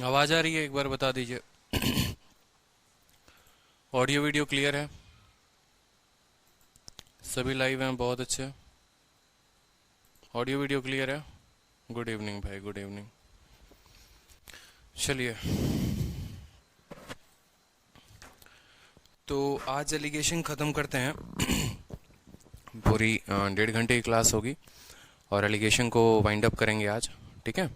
आवाज आ रही है? एक बार बता दीजिए। ऑडियो वीडियो क्लियर है? सभी लाइव हैं, बहुत अच्छे। ऑडियो वीडियो क्लियर है? गुड इवनिंग भाई, गुड इवनिंग। चलिए, तो आज एलिगेशन ख़त्म करते हैं। पूरी 1.5 घंटे की क्लास होगी और एलिगेशन को वाइंड अप करेंगे आज, ठीक है।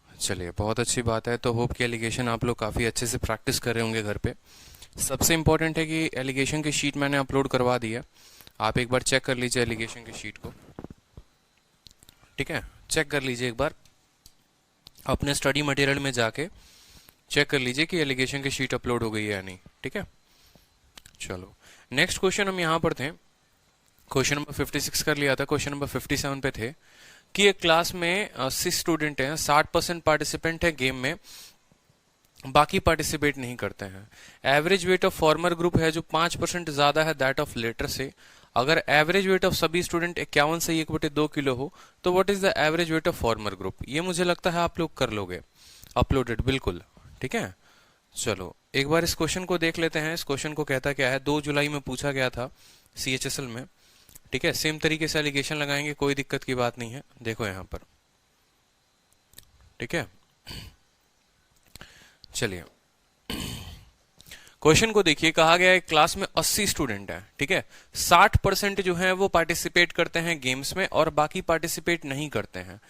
चलिए, बहुत अच्छी बात है। तो होप कि एलिगेशन आप लोग काफ़ी अच्छे से प्रैक्टिस कर रहे होंगे घर पे। सबसे इम्पोर्टेंट है कि एलिगेशन की शीट मैंने अपलोड करवा दी है, आप एक बार चेक कर लीजिए एलिगेशन की शीट को, ठीक है। चेक कर लीजिए एक बार अपने स्टडी मटेरियल में जाके चेक कर लीजिए कि एलिगेशन की शीट अपलोड हो गई है या नहीं, ठीक है। चलो, नेक्स्ट क्वेश्चन हम यहाँ पर थे। क्वेश्चन नंबर 56 कर लिया था, क्वेश्चन नंबर 57 पे थे कि एक क्लास में 80 स्टूडेंट हैं, 60% पार्टिसिपेंट है गेम में, बाकी पार्टिसिपेट नहीं करते हैं। Average weight of former group है जो 5% ज्यादा है दैट ऑफ लेटर से। अगर एवरेज वेट ऑफ सभी स्टूडेंट 51 से 1/2 किलो हो तो what is the average weight of former group. ये मुझे लगता है आप लोग कर लोगे अपलोडेड, बिल्कुल, ठीक है। चलो एक बार इस क्वेश्चन को देख लेते हैं। इस क्वेश्चन को कहता क्या है, 2 जुलाई में पूछा गया था CHSL में, ठीक है। सेम तरीके से एलिगेशन लगाएंगे, कोई दिक्कत की बात नहीं है। देखो यहां पर, ठीक है। चलिए, क्वेश्चन को देखिए, कहा गया है क्लास में 80 स्टूडेंट है, ठीक है। 60% जो है वो पार्टिसिपेट करते हैं गेम्स में और बाकी पार्टिसिपेट नहीं करते हैं,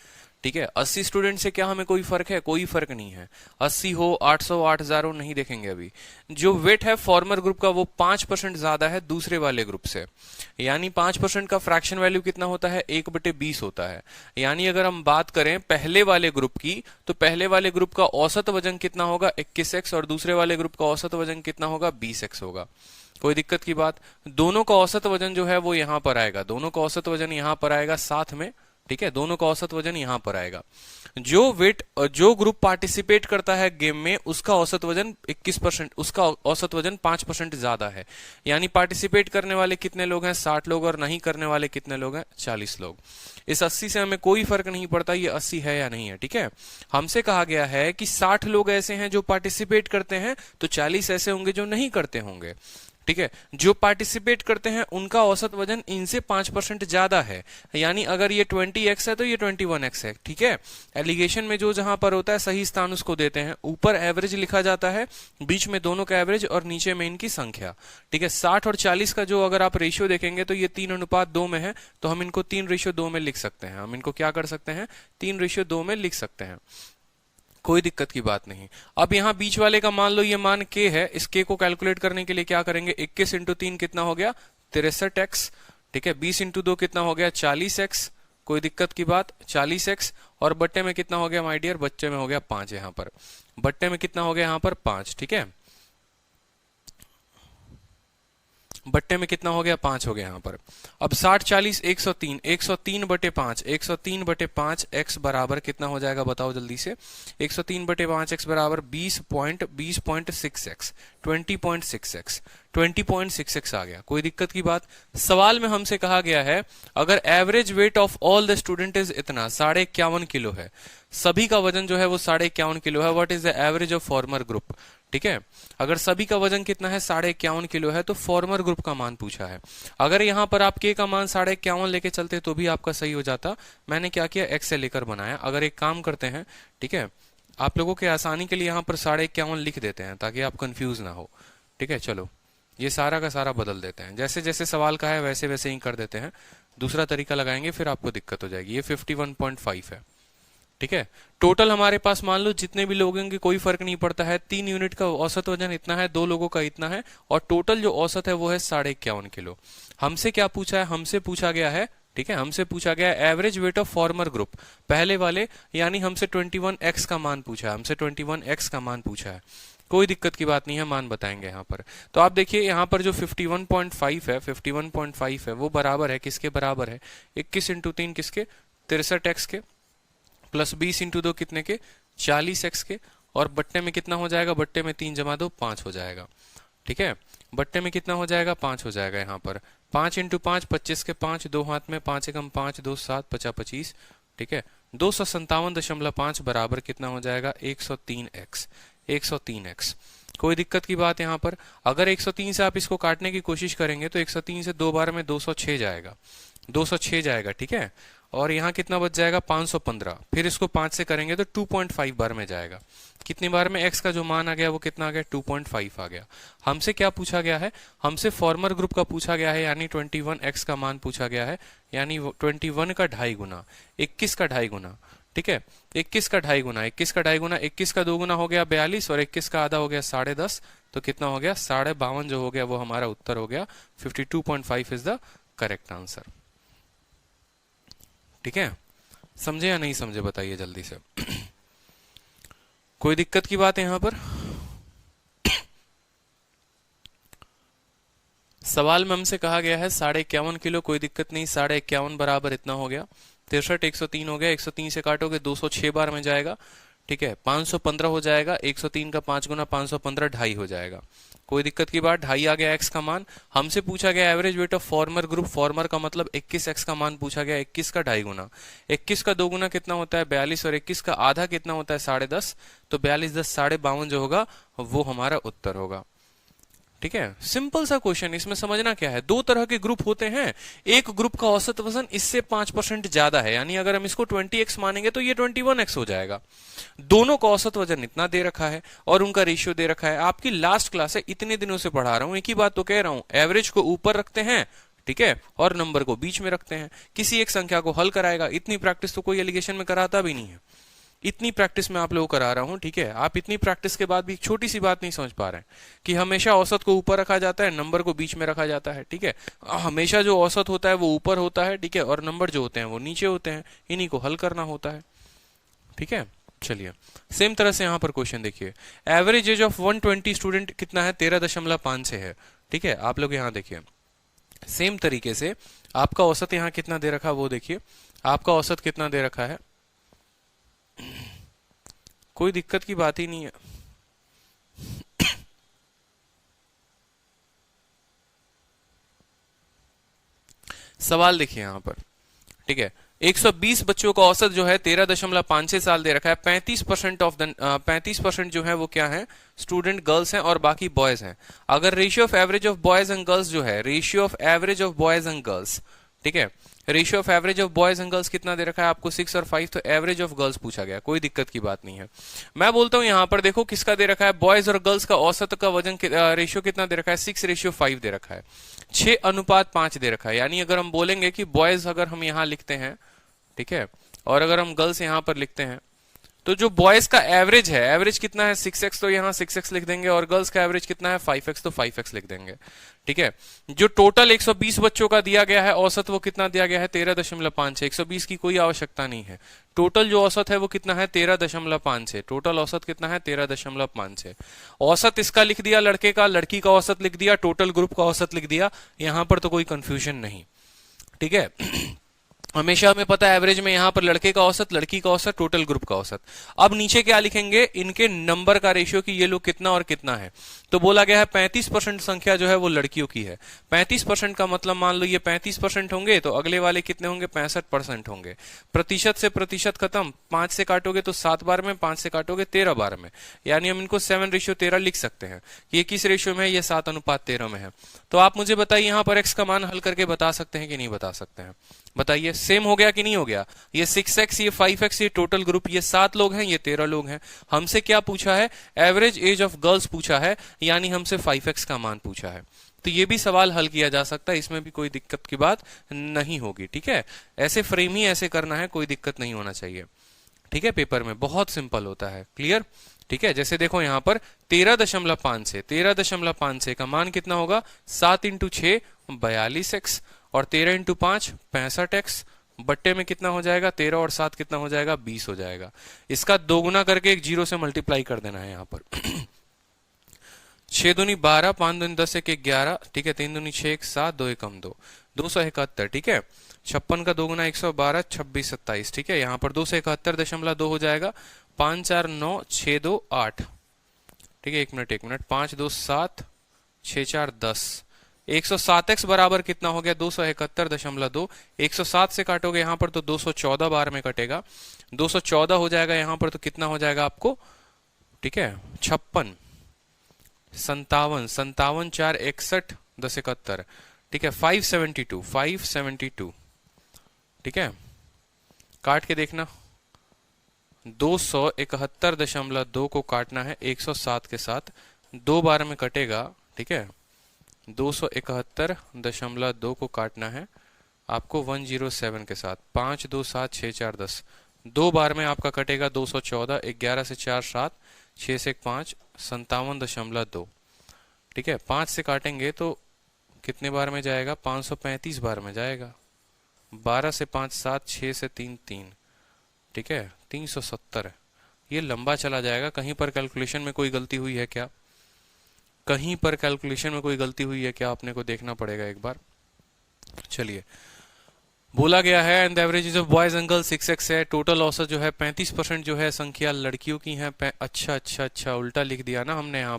ठीक है। 80 स्टूडेंट से क्या हमें कोई फर्क है? कोई फर्क नहीं है। 80 हो, 800, 8000 हो, नहीं देखेंगे अभी। जो वेट है फॉर्मर ग्रुप का वो 5% ज्यादा है दूसरे वाले ग्रुप से, यानी 5% का फ्रैक्शन वैल्यू कितना होता है? 1/20 होता है। यानी अगर हम बात करें पहले वाले ग्रुप की, तो पहले वाले ग्रुप का औसत वजन कितना होगा? 21x, और दूसरे वाले ग्रुप का औसत वजन कितना होगा? 20x होगा। कोई दिक्कत की बात? दोनों का औसत वजन जो है वो यहां पर आएगा, दोनों का औसत वजन यहां पर आएगा साथ में, ठीक है। दोनों का औसत वजन यहां पर आएगा। जो ग्रुप पार्टिसिपेट करता है गेम में उसका औसत वजन 21%, उसका औसत वजन 5% ज्यादा है। यानी पार्टिसिपेट करने वाले कितने लोग हैं? 60 लोग, और नहीं करने वाले कितने लोग हैं? 40 लोग। इस 80 से हमें कोई फर्क नहीं पड़ता ये 80 है या नहीं है, ठीक है। हमसे कहा गया है कि 60 लोग ऐसे हैं जो पार्टिसिपेट करते हैं, तो 40 ऐसे होंगे जो नहीं करते होंगे, ठीक है। जो पार्टिसिपेट करते हैं उनका औसत वजन इनसे 5% ज्यादा है, यानी अगर ये 20x है तो ये 21x है, ठीक है। एलिगेशन में जो जहां पर होता है सही स्थान उसको देते हैं। ऊपर एवरेज लिखा जाता है, बीच में दोनों का एवरेज और नीचे में इनकी संख्या, ठीक है। 60 और 40 का जो अगर आप रेशियो देखेंगे तो ये 3:2 में है, तो हम इनको 3:2 में लिख सकते हैं। हम इनको क्या कर सकते हैं? 3:2 में लिख सकते हैं, कोई दिक्कत की बात नहीं। अब यहां बीच वाले का मान लो ये मान k है, इस k को कैलकुलेट करने के लिए क्या करेंगे? 21 × 3 कितना हो गया? 63x, ठीक है। 20 × 2 कितना हो गया? 40x, कोई दिक्कत की बात? 40x, और बट्टे में कितना हो गया माय डियर? बच्चे में हो गया 5, यहां पर बट्टे में कितना हो गया? यहां पर 5, ठीक है। बट्टे में कितना हो गया? 5 हो गया यहां पर। अब 60 40 103, 103/5, 103/5 x बराबर कितना हो जाएगा? बताओ जल्दी से। 103/5 x बराबर 20.6x, 20.6x, 20.6x आ गया। कोई दिक्कत की बात? सवाल में हमसे कहा गया है अगर average weight of all the student is इतना 51.5 किलो है, सभी का वजन जो है वो 51.5 किलो है, what is the average of former group, ठीक है। अगर सभी का वजन कितना है? 51.5 किलो है, तो फॉर्मर ग्रुप का मान पूछा है। अगर यहां पर आप के का मान 51.5 लेके चलते तो भी आपका सही हो जाता। मैंने क्या किया? एक्स से लेकर बनाया। अगर एक काम करते हैं, ठीक है, आप लोगों के आसानी के लिए यहां पर 51.5 लिख देते हैं ताकि आप कंफ्यूज ना हो, ठीक है। चलो, ये सारा का सारा बदल देते हैं, जैसे जैसे सवाल का है वैसे वैसे ही कर देते हैं। दूसरा तरीका लगाएंगे फिर आपको दिक्कत हो जाएगी। ये 51.5 है, ठीक है। टोटल हमारे पास मान लो जितने भी लोग होंगे कोई फर्क नहीं पड़ता है। 3 यूनिट का औसत वजन इतना है, 2 लोगों का इतना है, और टोटल जो औसत है वो है 51.5 किलो। हमसे क्या पूछा है? हमसे पूछा गया है, ठीक है, हमसे पूछा गया है average weight of former group, पहले वाले, यानी हमसे 21x का मान पूछा है, हमसे 21x का मान पूछा है। कोई दिक्कत की बात नहीं है, मान बताएंगे यहाँ पर। तो आप देखिए यहाँ पर जो 51.5 है, 51.5 है वो बराबर है किसके? बराबर है 21 × 3 किसके? 63x के, प्लस 20 × 2 कितने के? 40x के, और बट्टे में कितना हो जाएगा? बट्टे में 3 × 2 5 हो जाएगा, ठीक है। बट्टे में कितना हो जाएगा? 5 हो जाएगा यहाँ पर। 5 × 5 25 के 5, 2 हाथ में 5 × 5 2 7 50 25, ठीक है। 257.5 बराबर कितना हो जाएगा 103x। 103x कोई दिक्कत की बात यहाँ पर? अगर 103 से आप इसको काटने की कोशिश करेंगे तो 103 से 2 बार में 206 जाएगा, 206 जाएगा, ठीक है। और यहाँ कितना बच जाएगा 515, फिर इसको 5 से करेंगे तो 2.5 बार में जाएगा। कितनी बार में x का जो मान आ गया वो कितना आ गया 2.5 आ गया। हमसे क्या पूछा गया है? हमसे फॉर्मर ग्रुप का पूछा गया है, यानी 21x का मान पूछा गया है, यानी 21 का 2.5 गुना, 21 का 2.5 गुना, ठीक है। 21 का 2.5 गुना, 21 का 2.5 गुना, 21 का 2 गुना हो गया 42 और 21 का आधा हो गया 10.5, तो कितना हो गया 52.5 जो हो गया वो हमारा उत्तर हो गया। 52.5 इज द करेक्ट आंसर, ठीक है। समझे या नहीं समझे बताइए जल्दी से। कोई दिक्कत की बात है यहां पर? सवाल में हमसे कहा गया है 51.5 किलो, कोई दिक्कत नहीं, 51.5 बराबर इतना हो गया 63, 103 हो गया, 103 से काटोगे 206 बार में जाएगा, ठीक है। 515 हो जाएगा, 103 का 5 गुना 515 2.5 हो जाएगा। कोई दिक्कत की बात? 2.5 आ गया x का मान। हमसे पूछा गया average weight of former group, farmer का मतलब 21x का मान पूछा गया, 21 का 2.5 गुना, 21 का 2 गुना कितना होता है 42 और 21 का आधा कितना होता है 10.5, तो 42 10 52 जो होगा वो हमारा उत्तर होगा, ठीक है। सिंपल सा क्वेश्चन, इसमें समझना क्या है, दो तरह के ग्रुप होते हैं, एक ग्रुप का औसत वजन इससे 5% ज्यादा है, यानी अगर हम इसको 20x मानेंगे तो ये 21x हो जाएगा। दोनों का औसत वजन इतना दे रखा है और उनका रेशियो दे रखा है। आपकी लास्ट क्लास है, इतने दिनों से पढ़ा रहा हूं, एक ही बात तो कह रहा हूं, एवरेज को ऊपर रखते हैं, ठीक है, और नंबर को बीच में रखते हैं, किसी एक संख्या को हल कराएगा। इतनी प्रैक्टिस तो कोई एलिगेशन में कराता भी नहीं है, इतनी प्रैक्टिस मैं आप लोगों को करा रहा हूं, ठीक है। आप इतनी प्रैक्टिस के बाद भी एक छोटी सी बात नहीं समझ पा रहे हैं कि हमेशा औसत को ऊपर रखा जाता है, नंबर को बीच में रखा जाता है, ठीक है। हमेशा जो औसत होता है वो ऊपर होता है, ठीक है, और नंबर जो होते हैं वो नीचे होते हैं, इन्हीं को हल करना होता है, ठीक है। चलिए सेम तरह से यहां पर क्वेश्चन देखिए, एवरेज एज ऑफ 120 स्टूडेंट कितना है 13.5 से है, ठीक है। आप लोग यहां देखिए सेम तरीके से आपका औसत यहां कितना दे रखा है वो देखिए, आपका औसत कितना दे रखा है, कोई दिक्कत की बात ही नहीं है। सवाल देखिए यहां पर, ठीक है। 120 बच्चों का औसत जो है 13.5 साल दे रखा है, 35% जो है वो क्या है स्टूडेंट गर्ल्स हैं और बाकी बॉयज हैं। अगर ratio of average of boys and girls जो है, ratio of average of boys and girls, ठीक है, ratio of average of boys and girls कितना दे रखा है आपको 6 और 5, तो एवरेज ऑफ गर्ल्स पूछा गया, कोई दिक्कत की बात नहीं है। मैं बोलता हूं यहां पर देखो किसका दे रखा है, बॉयज और गर्ल्स का औसत का वजन रेशियो कितना दे रखा है 6:5 दे रखा है, 6:5 दे रखा है। यानी अगर हम बोलेंगे कि बॉयज अगर हम यहां लिखते हैं, ठीक है, और अगर हम गर्ल्स यहां पर लिखते हैं, तो जो बॉयज का एवरेज है, एवरेज कितना है 6x, तो यहां 6x लिख देंगे, और गर्ल्स का एवरेज कितना है 5x, तो 5x लिख देंगे, ठीक है। जो टोटल 120 बच्चों का दिया गया है औसत वो कितना दिया गया है 13.5 है, 120 की कोई आवश्यकता नहीं है। टोटल जो औसत है वो कितना है 13.5 है, टोटल औसत कितना है 13.5 है। औसत इसका लिख दिया लड़के का, लड़की का औसत लिख दिया, टोटल ग्रुप का औसत लिख दिया, यहां पर तो कोई कंफ्यूजन नहीं, ठीक है। हमेशा हमें पता है एवरेज में यहां पर लड़के का औसत, लड़की का औसत, टोटल ग्रुप का औसत। अब नीचे क्या लिखेंगे, इनके नंबर का रेशियो कि ये लोग कितना और कितना है। तो बोला गया है 35% संख्या जो है वो लड़कियों की है। 35% का मतलब मान लो ये 35% होंगे, तो अगले वाले कितने होंगे 65% होंगे। प्रतिशत से प्रतिशत खत्म, 5 से काटोगे तो 7 बार में, 5 से काटोगे 13 बार में, यानी हम इनको 7:13 लिख सकते हैं। ये किस रेशियो में है, ये 7:13 में है। तो आप मुझे बताइए यहां पर x का मान हल करके बता सकते हैं कि नहीं बता सकते हैं, बताइए। सेम हो गया कि नहीं हो गया, ये 6x, ये 5x, ये टोटल ग्रुप, ये 7 लोग हैं, ये 13 लोग हैं। हमसे क्या पूछा है, एवरेज एज ऑफ गर्ल्स पूछा है, यानी हमसे 5x का मान पूछा है। तो ये भी सवाल हल किया जा सकता है, इसमें भी कोई दिक्कत की बात नहीं होगी, ठीक है। ऐसे फ्रेम ही ऐसे करना है, कोई दिक्कत नहीं होना चाहिए, ठीक है। पेपर में बहुत सिंपल होता है, क्लियर, ठीक है। जैसे देखो यहां पर 13.5 से का मान कितना होगा 7 × 6 42x, और 13 × 5 65x, बट्टे में कितना हो जाएगा 13 और 7 कितना हो जाएगा 20 हो जाएगा। इसका 2 गुना करके एक 0 से मल्टीप्लाई कर देना है यहां पर। 6 दूनी 12, 5 दूनी 10, 1 11, ठीक है, 3 दूनी 6, 1 7, 2 1 2, 271, ठीक है। 56 का 2 गुना 112, 26 27, ठीक है। यहाँ पर 271.2 हो जाएगा, 5 4 9 6 2 8, ठीक है। 1 मिनट 5 2 7 6 4 10, 107x बराबर कितना हो गया 271.2। 107 से काटोगे यहां पर तो 214 बार में कटेगा, 214 हो जाएगा यहां पर तो कितना हो जाएगा आपको, ठीक है 56, 57, 57 4 61 10 71, ठीक है 572, 572, ठीक है काट के देखना, 271.2 को काटना है 107 के साथ, 2 बार में कटेगा, ठीक है 271.2 को काटना है आपको 107 के साथ, 5 2 7 6 4 10, 2 बार में आपका कटेगा 214, 11 से 4 7, 6 से 1 5, 57.2, ठीक है 5 से काटेंगे तो कितने बार में जाएगा, 535 बार में जाएगा, 12 से 5 7, 6 से 3 3, ठीक है 370। ये लंबा चला जाएगा, कहीं पर कैलकुलेशन में कोई गलती हुई है क्या, कहीं पर कैलकुलेशन में कोई गलती हुई है क्या, आपने को देखना पड़ेगा एक बार। चलिए बोला गया है and average of boys and girls 6x है, टोटल औसत जो है 35% जो है संख्या लड़कियों की है। अच्छा अच्छा अच्छा उल्टा लिख दिया ना हमने, यहाँ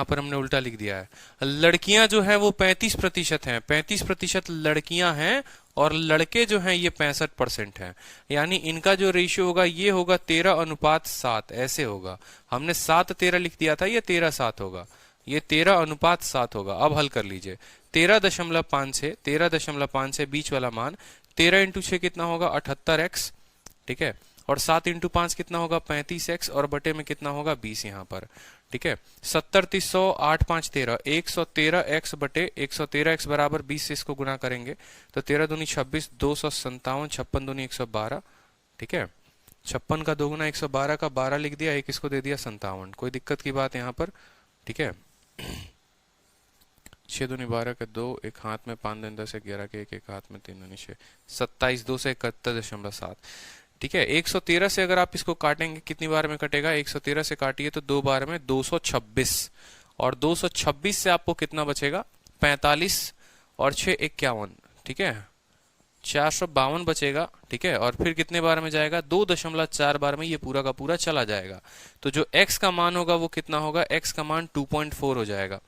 पर हमने उल्टा लिख दिया है। लड़कियां जो है वो 35% हैं, 35% लड़कियां हैं और लड़के जो हैं ये 65% हैं, यानी इनका जो रेशियो होगा ये होगा 13:7, ऐसे होगा। हमने 7:13 लिख दिया था, ये 13:7 होगा, ये 13:7 होगा। अब हल कर लीजिए, 13.5 से बीच वाला मान, 13 × 6 कितना होगा 78x, ठीक है, और 7 × 5 कितना होगा 35x, और बटे में कितना होगा 20 यहाँ पर, ठीक है 70 30 100 8 5 13, 113x बटे 113x बराबर 20 से इसको गुना करेंगे तो 13 दूनी 26, 257, 56 दूनी 112, ठीक है 56 का 2 गुना 112 का 12 लिख दिया, एक इसको दे दिया 57, कोई दिक्कत की बात यहाँ पर, ठीक है 6 दूनी 12 के 2, एक हाथ में 5 दिन 10 11 के एक हाथ में 3 दूनी 6, 27, 2 से 71.7, ठीक है 113 से अगर आप इसको काटेंगे कितनी बार में कटेगा, 113 से काटिए तो 2 बार में 226, और 226 से आपको कितना बचेगा 45, और 6 51, ठीक है 452 बचेगा, ठीक है, और फिर कितने बार में जाएगा 2.4 बार में ये पूरा का पूरा चला जाएगा। तो जो x का मान होगा वो कितना होगा, x का मान 2.4 हो जाएगा,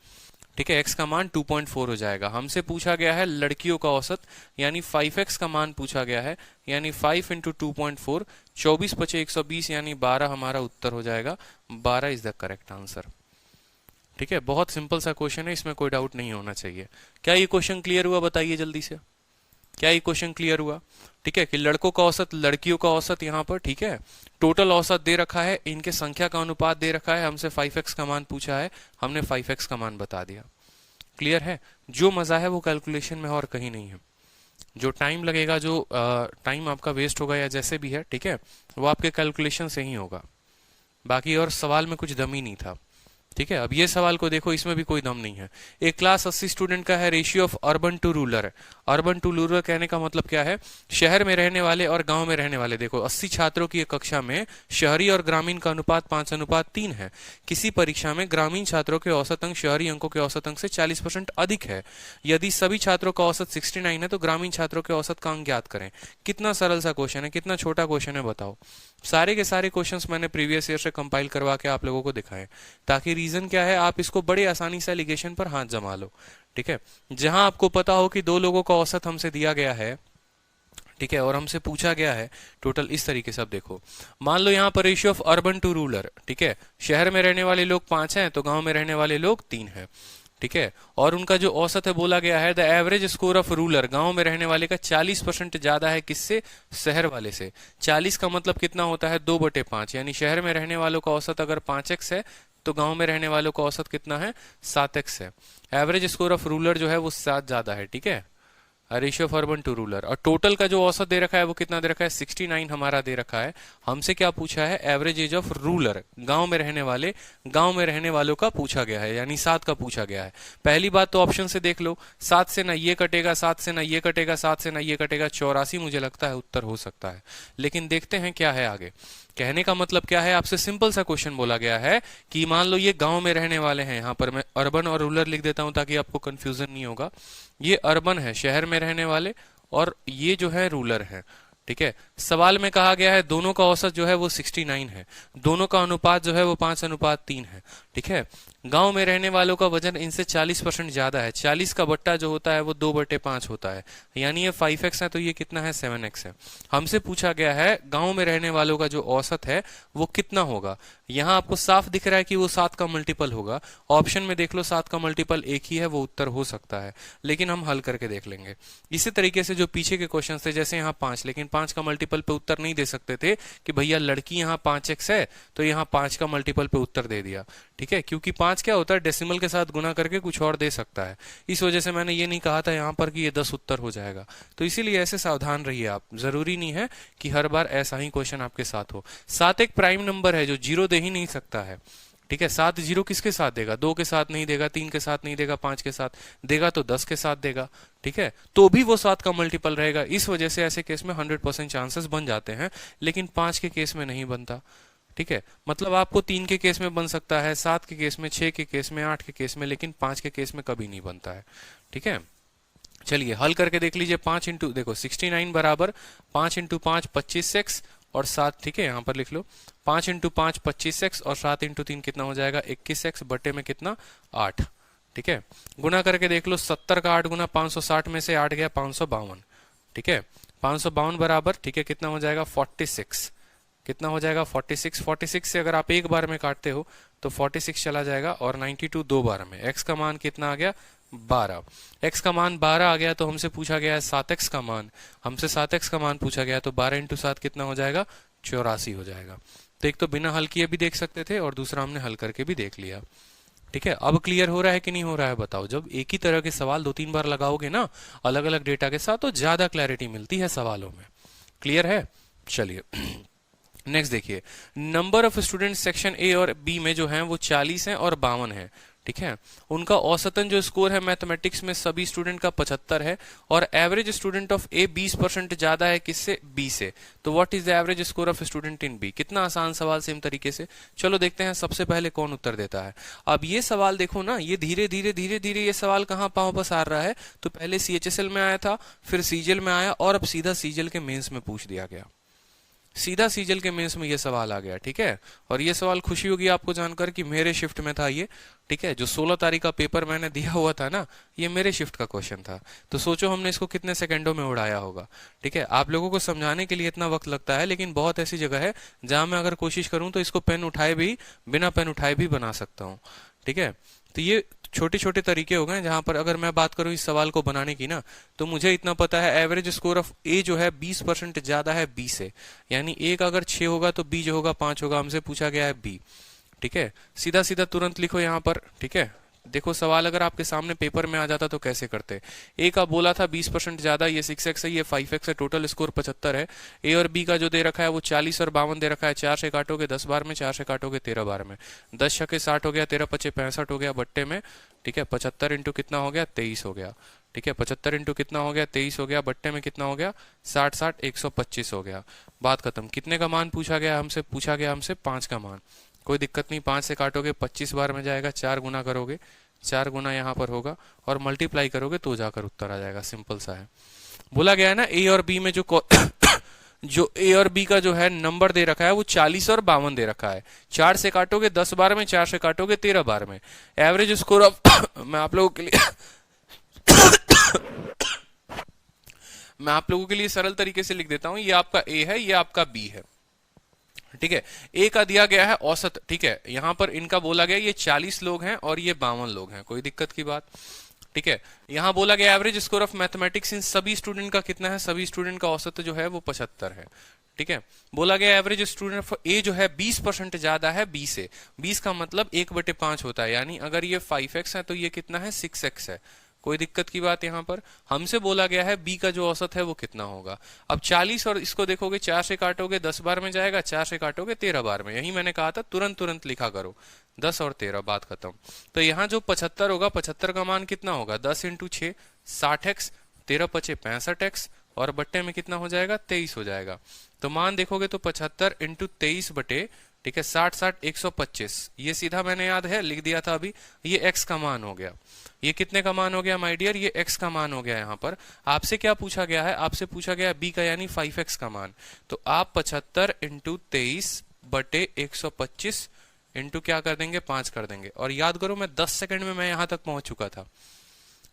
ठीक है x का मान 2.4 हो जाएगा। हमसे पूछा गया है लड़कियों का औसत, यानी 5x का मान पूछा गया है, यानी 5 × 2.4, 24 बचे 120, यानी 12 हमारा उत्तर हो जाएगा, 12 इज द करेक्ट आंसर। ठीक है, बहुत सिंपल सा क्वेश्चन है, इसमें कोई डाउट नहीं होना चाहिए। क्या ये क्वेश्चन क्लियर हुआ, बताइए जल्दी से, क्या ये क्वेश्चन क्लियर हुआ? ठीक है, कि लड़कों का औसत लड़कियों का औसत यहाँ पर, ठीक है, टोटल औसत दे रखा है, इनके संख्या का अनुपात दे रखा है, हमसे 5x का मान पूछा है, हमने 5x का मान बता दिया। क्लियर है? जो मजा है वो कैलकुलेशन में और कहीं नहीं है। जो टाइम लगेगा, जो टाइम आपका वेस्ट होगा या जैसे भी है, ठीक है, वो आपके कैलकुलेशन से ही होगा, बाकी और सवाल में कुछ दम ही नहीं था। ठीक है, अब ये सवाल को देखो, इसमें भी कोई दम नहीं है। एक क्लास 80 स्टूडेंट का है, ratio of urban to rural. Urban to rural कहने का मतलब क्या है, शहर में रहने वाले और गांव में रहने वाले। देखो 80 छात्रों की एक कक्षा में शहरी और ग्रामीण का अनुपात 5:3 है। किसी परीक्षा में ग्रामीण छात्रों के औसत अंक शहरी अंकों के औसत अंक से 40% अधिक है। यदि सभी छात्रों का औसत 69 है तो ग्रामीण छात्रों के औसत का अंक ज्ञात करें। कितना सरल सा क्वेश्चन है, कितना छोटा क्वेश्चन है, बताओ। सारे के सारे क्वेश्चंस मैंने प्रीवियस ईयर से कंपाइल करवा के आप लोगों को दिखाए, ताकि रीजन क्या है, आप इसको बड़े आसानी से एलिगेशन पर हाथ जमा लो। ठीक है, जहां आपको पता हो कि दो लोगों का औसत हमसे दिया गया है, ठीक है, और हमसे पूछा गया है टोटल, इस तरीके से। अब देखो, मान लो यहाँ पर ratio of urban to rural, ठीक है, शहर में रहने वाले लोग 5 हैं तो गांव में रहने वाले लोग 3 हैं। ठीक है, और उनका जो औसत है बोला गया है, the average score of rural, गांव में रहने वाले का 40% ज्यादा है किससे, शहर वाले से। 40 का मतलब कितना होता है, 2/5, यानी शहर में रहने वालों का औसत अगर 5x है तो गांव में रहने वालों का औसत कितना है, 7x है। एवरेज स्कोर ऑफ रूरल जो है वो 7 ज्यादा है। ठीक है, ratio of urban to rural. और टोटल का जो औसत दे रखा है वो कितना दे रखा है, 69 हमारा दे रखा है। हमसे क्या पूछा है, एवरेज एज ऑफ रूरल, गांव में रहने वाले, गांव में रहने वालों का पूछा गया है, यानी 7 का पूछा गया है। पहली बात तो ऑप्शन से देख लो, 7 से ना ये कटेगा, 7 से ना ये कटेगा, 7 से ना ये कटेगा, 84 मुझे लगता है उत्तर हो सकता है। लेकिन देखते हैं क्या है आगे। कहने का मतलब क्या है, आपसे सिंपल सा क्वेश्चन बोला गया है कि मान लो ये गांव में रहने वाले हैं, यहां पर मैं अर्बन और रूरल लिख देता हूं ताकि आपको कंफ्यूजन नहीं होगा। ये अर्बन है, शहर में रहने वाले, और ये जो है रूरल है। ठीक है, सवाल में कहा गया है दोनों का औसत जो है वो 69 है, दोनों का अनुपात जो है वो 5:3 है। ठीक है, गांव में रहने वालों का वजन इनसे 40% ज्यादा है। 40 का बट्टा जो होता है वो 2/5 होता है, यानी ये 5x है तो ये कितना है, 7x है। हमसे पूछा गया है गांव में रहने वालों का जो औसत है वो कितना होगा। यहाँ आपको साफ दिख रहा है कि वो 7 का मल्टीपल होगा। ऑप्शन में देख लो 7 का मल्टीपल एक ही है, वो उत्तर हो सकता है, लेकिन हम हल करके देख लेंगे। इसी तरीके से जो पीछे के क्वेश्चन थे, जैसे यहाँ 5, लेकिन 5 का मल्टीपल पे उत्तर नहीं दे सकते थे कि भैया लड़की यहाँ 5x है तो यहाँ 5 का मल्टीपल पे उत्तर दे दिया, ठीक है, क्योंकि 5 क्या होता है, डेसिमल के साथ गुना करके कुछ और दे सकता है। इस वजह से मैंने ये नहीं कहा था यहाँ पर कि ये 10 उत्तर हो जाएगा। तो इसीलिए ऐसे सावधान रहिए आप, जरूरी नहीं है कि हर बार ऐसा ही क्वेश्चन आपके साथ हो। 7 एक प्राइम नंबर है जो जीरो दे ही नहीं सकता है, ठीक है। 7 जीरो किसके साथ देगा, 2 के साथ नहीं देगा, 3 के साथ नहीं देगा, 5 के साथ देगा तो 10 के साथ देगा, ठीक है, तो भी वो 7 का मल्टीपल रहेगा। इस वजह से ऐसे केस में 100% चांसेस बन जाते हैं, लेकिन 5 के केस में नहीं बनता, ठीक है। मतलब आपको 3 के केस में बन सकता है, 7 के केस में, 6 के केस में, 8 के केस में, लेकिन 5 के केस में कभी नहीं बनता है, ठीक है। चलिए हल करके देख लीजिए। 5 इंटू देखो 69 बराबर 5 इंटू 5 25x और 7, ठीक है, यहाँ पर लिख लो 5 इंटू 5 25x और 7 इंटू 3 कितना हो जाएगा 21x बटे में कितना 8, ठीक है। गुना करके देख लो 70 का 8 गुना 560 में से 8 गया 552, ठीक है। 552 बराबर, ठीक है, कितना हो जाएगा 46, कितना हो जाएगा 46। 46 से अगर आप एक बार में काटते हो तो 46 चला जाएगा और 92 दो बार में। x का मान कितना आ गया 12, x का मान 12 आ गया। तो हमसे पूछा गया है 7x का मान, हमसे 7x का मान पूछा गया, तो 12 इंटू 7 कितना हो जाएगा 84 हो जाएगा। तो एक तो बिना हल किए भी देख सकते थे और दूसरा हमने हल करके भी देख लिया, ठीक है। अब क्लियर हो रहा है कि नहीं हो रहा है बताओ। जब एक ही तरह के सवाल 2-3 बार लगाओगे ना अलग अलग डेटा के साथ तो ज्यादा क्लैरिटी मिलती है सवालों में। क्लियर है, चलिए नेक्स्ट देखिए। Number of student section A और बी में जो हैं वो 40 हैं और 52 हैं, ठीक है। उनका औसतन जो स्कोर है मैथमेटिक्स में सभी स्टूडेंट का 75 है और एवरेज स्टूडेंट ऑफ ए 20% ज्यादा है किससे, बी से। तो what is the average score of student in B. कितना आसान सवाल, सेम तरीके से। चलो देखते हैं सबसे पहले कौन उत्तर देता है। अब ये सवाल देखो ना, ये धीरे धीरे धीरे धीरे ये सवाल कहाँ वापस आ रहा है। तो पहले सीएचएसएल में आया था, फिर सीजीएल में आया और अब सीधा सीजीएल के मेंस में पूछ दिया गया, सीधा सीजीएल के मेंस में ये सवाल आ गया, ठीक है। और ये सवाल खुशी होगी आपको जानकर कि मेरे शिफ्ट में था ये, ठीक है। जो 16 तारीख का पेपर मैंने दिया हुआ था ना, ये मेरे शिफ्ट का क्वेश्चन था। तो सोचो हमने इसको कितने सेकंडों में उड़ाया होगा, ठीक है। आप लोगों को समझाने के लिए इतना वक्त लगता है, लेकिन बहुत ऐसी जगह है जहां मैं अगर कोशिश करूं तो इसको पेन उठाए भी, बिना पेन उठाए भी बना सकता हूं, ठीक है। तो ये छोटे छोटे तरीके हो गए जहां पर अगर मैं बात करूं इस सवाल को बनाने की ना, तो मुझे इतना पता है एवरेज स्कोर ऑफ ए जो है 20% ज्यादा है बी से, यानी ए का अगर 6 होगा तो बी जो होगा 5 होगा। हमसे पूछा गया है बी, ठीक है। सीधा सीधा तुरंत लिखो यहाँ पर, ठीक है। देखो सवाल अगर आपके सामने पेपर में आ जाता तो कैसे करते। ए का बोला था 20% ज्यादा, ये 6x है, ये 5x है, टोटल स्कोर 75 है। ए और बी का जो दे रखा है वो 40 और 52 दे रखा है। 4 से काटोगे 10 बार में, 4 से काटोगे 13 बार में, 10 छक्के 60 हो गया, 13 पचे 65 हो गया बट्टे में, ठीक है। 75 इंटू कितना हो गया 23 हो गया, ठीक है। 75 इंटू कितना हो गया 23 हो गया, बट्टे में कितना हो गया 60 125 हो गया। बात खत्म। कितने का मान पूछा गया हमसे, पूछा गया हमसे 5 का मान। कोई दिक्कत नहीं, 5 से काटोगे 25 बार में जाएगा, 4 गुना करोगे, 4 गुना यहाँ पर होगा और मल्टीप्लाई करोगे तो जाकर उत्तर आ जाएगा। सिंपल सा है। बोला गया है ना ए और बी में जो जो ए और बी का जो है नंबर दे रखा है वो 40 और 52 दे रखा है। 4 से काटोगे 10 बार में, 4 से काटोगे 13 बार में। एवरेज स्कोर ऑफ मैं आप लोगों के लिए मैं आप लोगों के लिए सरल तरीके से लिख देता हूं। ये आपका ए है, ये आपका बी है, ठीक है। ए का दिया गया है औसत, ठीक है। यहां पर इनका बोला गया ये 40 लोग हैं और ये 52 लोग हैं, कोई दिक्कत की बात, ठीक है। यहां बोला गया एवरेज स्कोर ऑफ मैथमेटिक्स इन सभी स्टूडेंट का कितना है, सभी स्टूडेंट का औसत जो है वो 75 है, ठीक है। बोला गया एवरेज स्टूडेंट ऑफ ए जो है 20% ज्यादा है बी से। 20 का मतलब 1/5 होता है, यानी अगर ये 5x है तो ये कितना है 6x है। कोई दिक्कत की बात यहां पर। हमसे बोला गया है बी का जो औसत है वो कितना होगा। अब 40 और इसको देखोगे, 4 से काटोगे 10 बार में जाएगा, 4 से काटोगे 13 बार में। यही मैंने कहा था तुरंत तुरंत लिखा करो, 10 और 13, बात खत्म। तो यहाँ जो 75 होगा, 75 का मान कितना होगा 10 इंटू 6 60x, 13 पचे 65x और बट्टे में कितना हो जाएगा 23 हो जाएगा। तो मान देखोगे तो 75 इंटू 23 बटे, ठीक है, 60 125। ये सीधा मैंने याद है लिख दिया था अभी। ये x का मान हो गया। ये कितने का मान हो गया माय डियर, ये x का मान हो गया। यहाँ पर आपसे क्या पूछा गया है, आपसे पूछा गया b का यानी 5x का मान। तो आप 75 इंटू 23 बटे 125 इंटू क्या कर देंगे 5 कर देंगे। और याद करो मैं 10 सेकंड में मैं यहां तक पहुंच चुका था।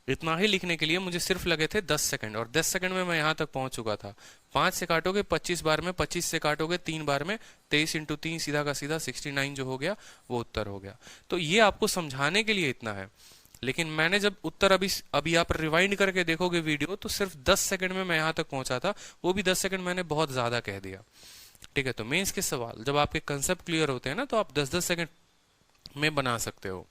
इतना ही लिखने के लिए मुझे सिर्फ लगे थे 10 सेकंड, और 10 सेकंड में मैं यहां तक पहुंच चुका था। 5 से काटोगे 25 बार में, 25 से काटोगे 3 बार में, 23 इंटू 3 सीधा का सीधा 69 जो हो गया वो उत्तर हो गया। तो ये आपको समझाने के लिए इतना है, लेकिन मैंने जब उत्तर अभी आप रिवाइंड करके देखोगे वीडियो तो सिर्फ 10 सेकंड में मैं यहां तक पहुंचा था, वो भी 10 सेकंड मैंने बहुत ज्यादा कह दिया। ठीक है, तो मेंस के सवाल जब आपके कंसेप्ट क्लियर होते हैं ना तो आप 10-10 सेकंड में बना सकते हो।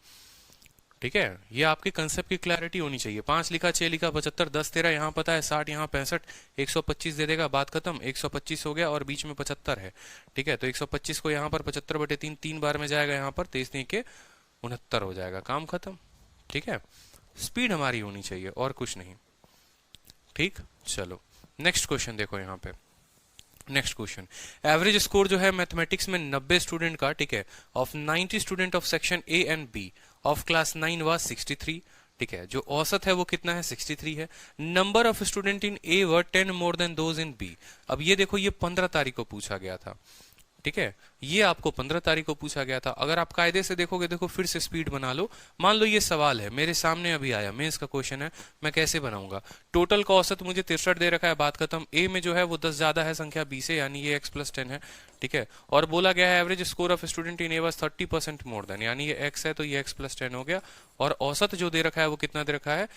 ठीक है, ये आपके कंसेप्ट की क्लैरिटी होनी चाहिए। 5 लिखा, 6 लिखा, 75, 10 13 यहाँ पता है, 60 यहाँ 65, 125 दे देगा, बात खत्म। 125 हो गया और बीच में 75 है। ठीक है, तो 125 को यहाँ पर 75/3 3 बार में जाएगा, यहाँ पर 23 के 69 हो जाएगा, काम खत्म। ठीक है, स्पीड हमारी होनी चाहिए और कुछ नहीं। ठीक, चलो नेक्स्ट क्वेश्चन देखो यहाँ पे। नेक्स्ट क्वेश्चन, एवरेज स्कोर जो है मैथमेटिक्स में 90 स्टूडेंट का, ठीक है, of 90 student of section A and B of class 9 was 63। ठीक है, जो औसत है वो कितना है 63 है। Number of student in A were 10 more than those in B. अब ये देखो, ये 15 तारीख को पूछा गया था। ठीक है, ये आपको 15 तारीख को पूछा गया था। अगर आप कायदे से देखोगे, देखो फिर से स्पीड बना लो। मान लो ये सवाल है मेरे सामने अभी आया, मेंस का क्वेश्चन है, मैं कैसे बनाऊंगा। टोटल का औसत मुझे 63 दे रखा है, बात खत्म। ए में जो है वो 10 ज्यादा है संख्या बी से, यानी ये x+10 है। ठीक है, और बोला गया है average score of student in A was 30% more then, यानी ये x है तो ये x+10 हो गया। और औसत जो दे रखा है वो कितना दे रखा है,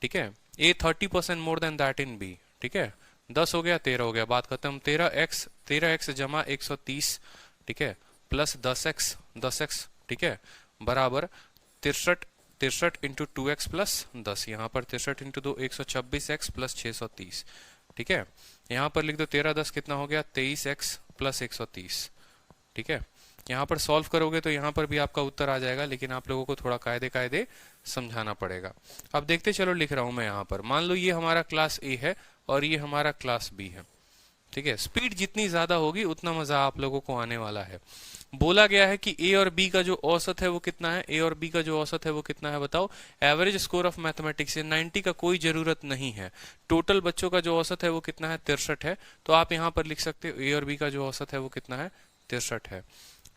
ठीक है, A 30% more than that in B. ठीक है, 10 हो गया, 13 हो गया, बात खत्म। 13x जमा 130, ठीक है, प्लस 10x, ठीक है, बराबर 63 इंटू 2x प्लस 10, यहाँ पर 63 इंटू 2 126x प्लस 630। ठीक है, यहाँ पर लिख दो 13 10 कितना हो गया 23x प्लस 130। ठीक है, यहाँ पर सॉल्व करोगे तो यहाँ पर भी आपका उत्तर आ जाएगा, लेकिन आप लोगों को थोड़ा कायदे समझाना पड़ेगा। अब देखते चलो, लिख रहा हूं मैं यहाँ पर। मान लो ये हमारा क्लास ए है और ये हमारा क्लास बी है। ठीक है, स्पीड जितनी ज्यादा होगी उतना मजा आप लोगों को आने वाला है। बोला गया है कि ए और बी का जो औसत है वो कितना है, ए और बी का जो औसत है वो कितना है बताओ। एवरेज स्कोर ऑफ मैथमेटिक्स से 90 का कोई जरूरत नहीं है। टोटल बच्चों का जो औसत है वो कितना है 63 है। तो आप यहाँ पर लिख सकते हो ए और बी का जो औसत है वो कितना है 63 है।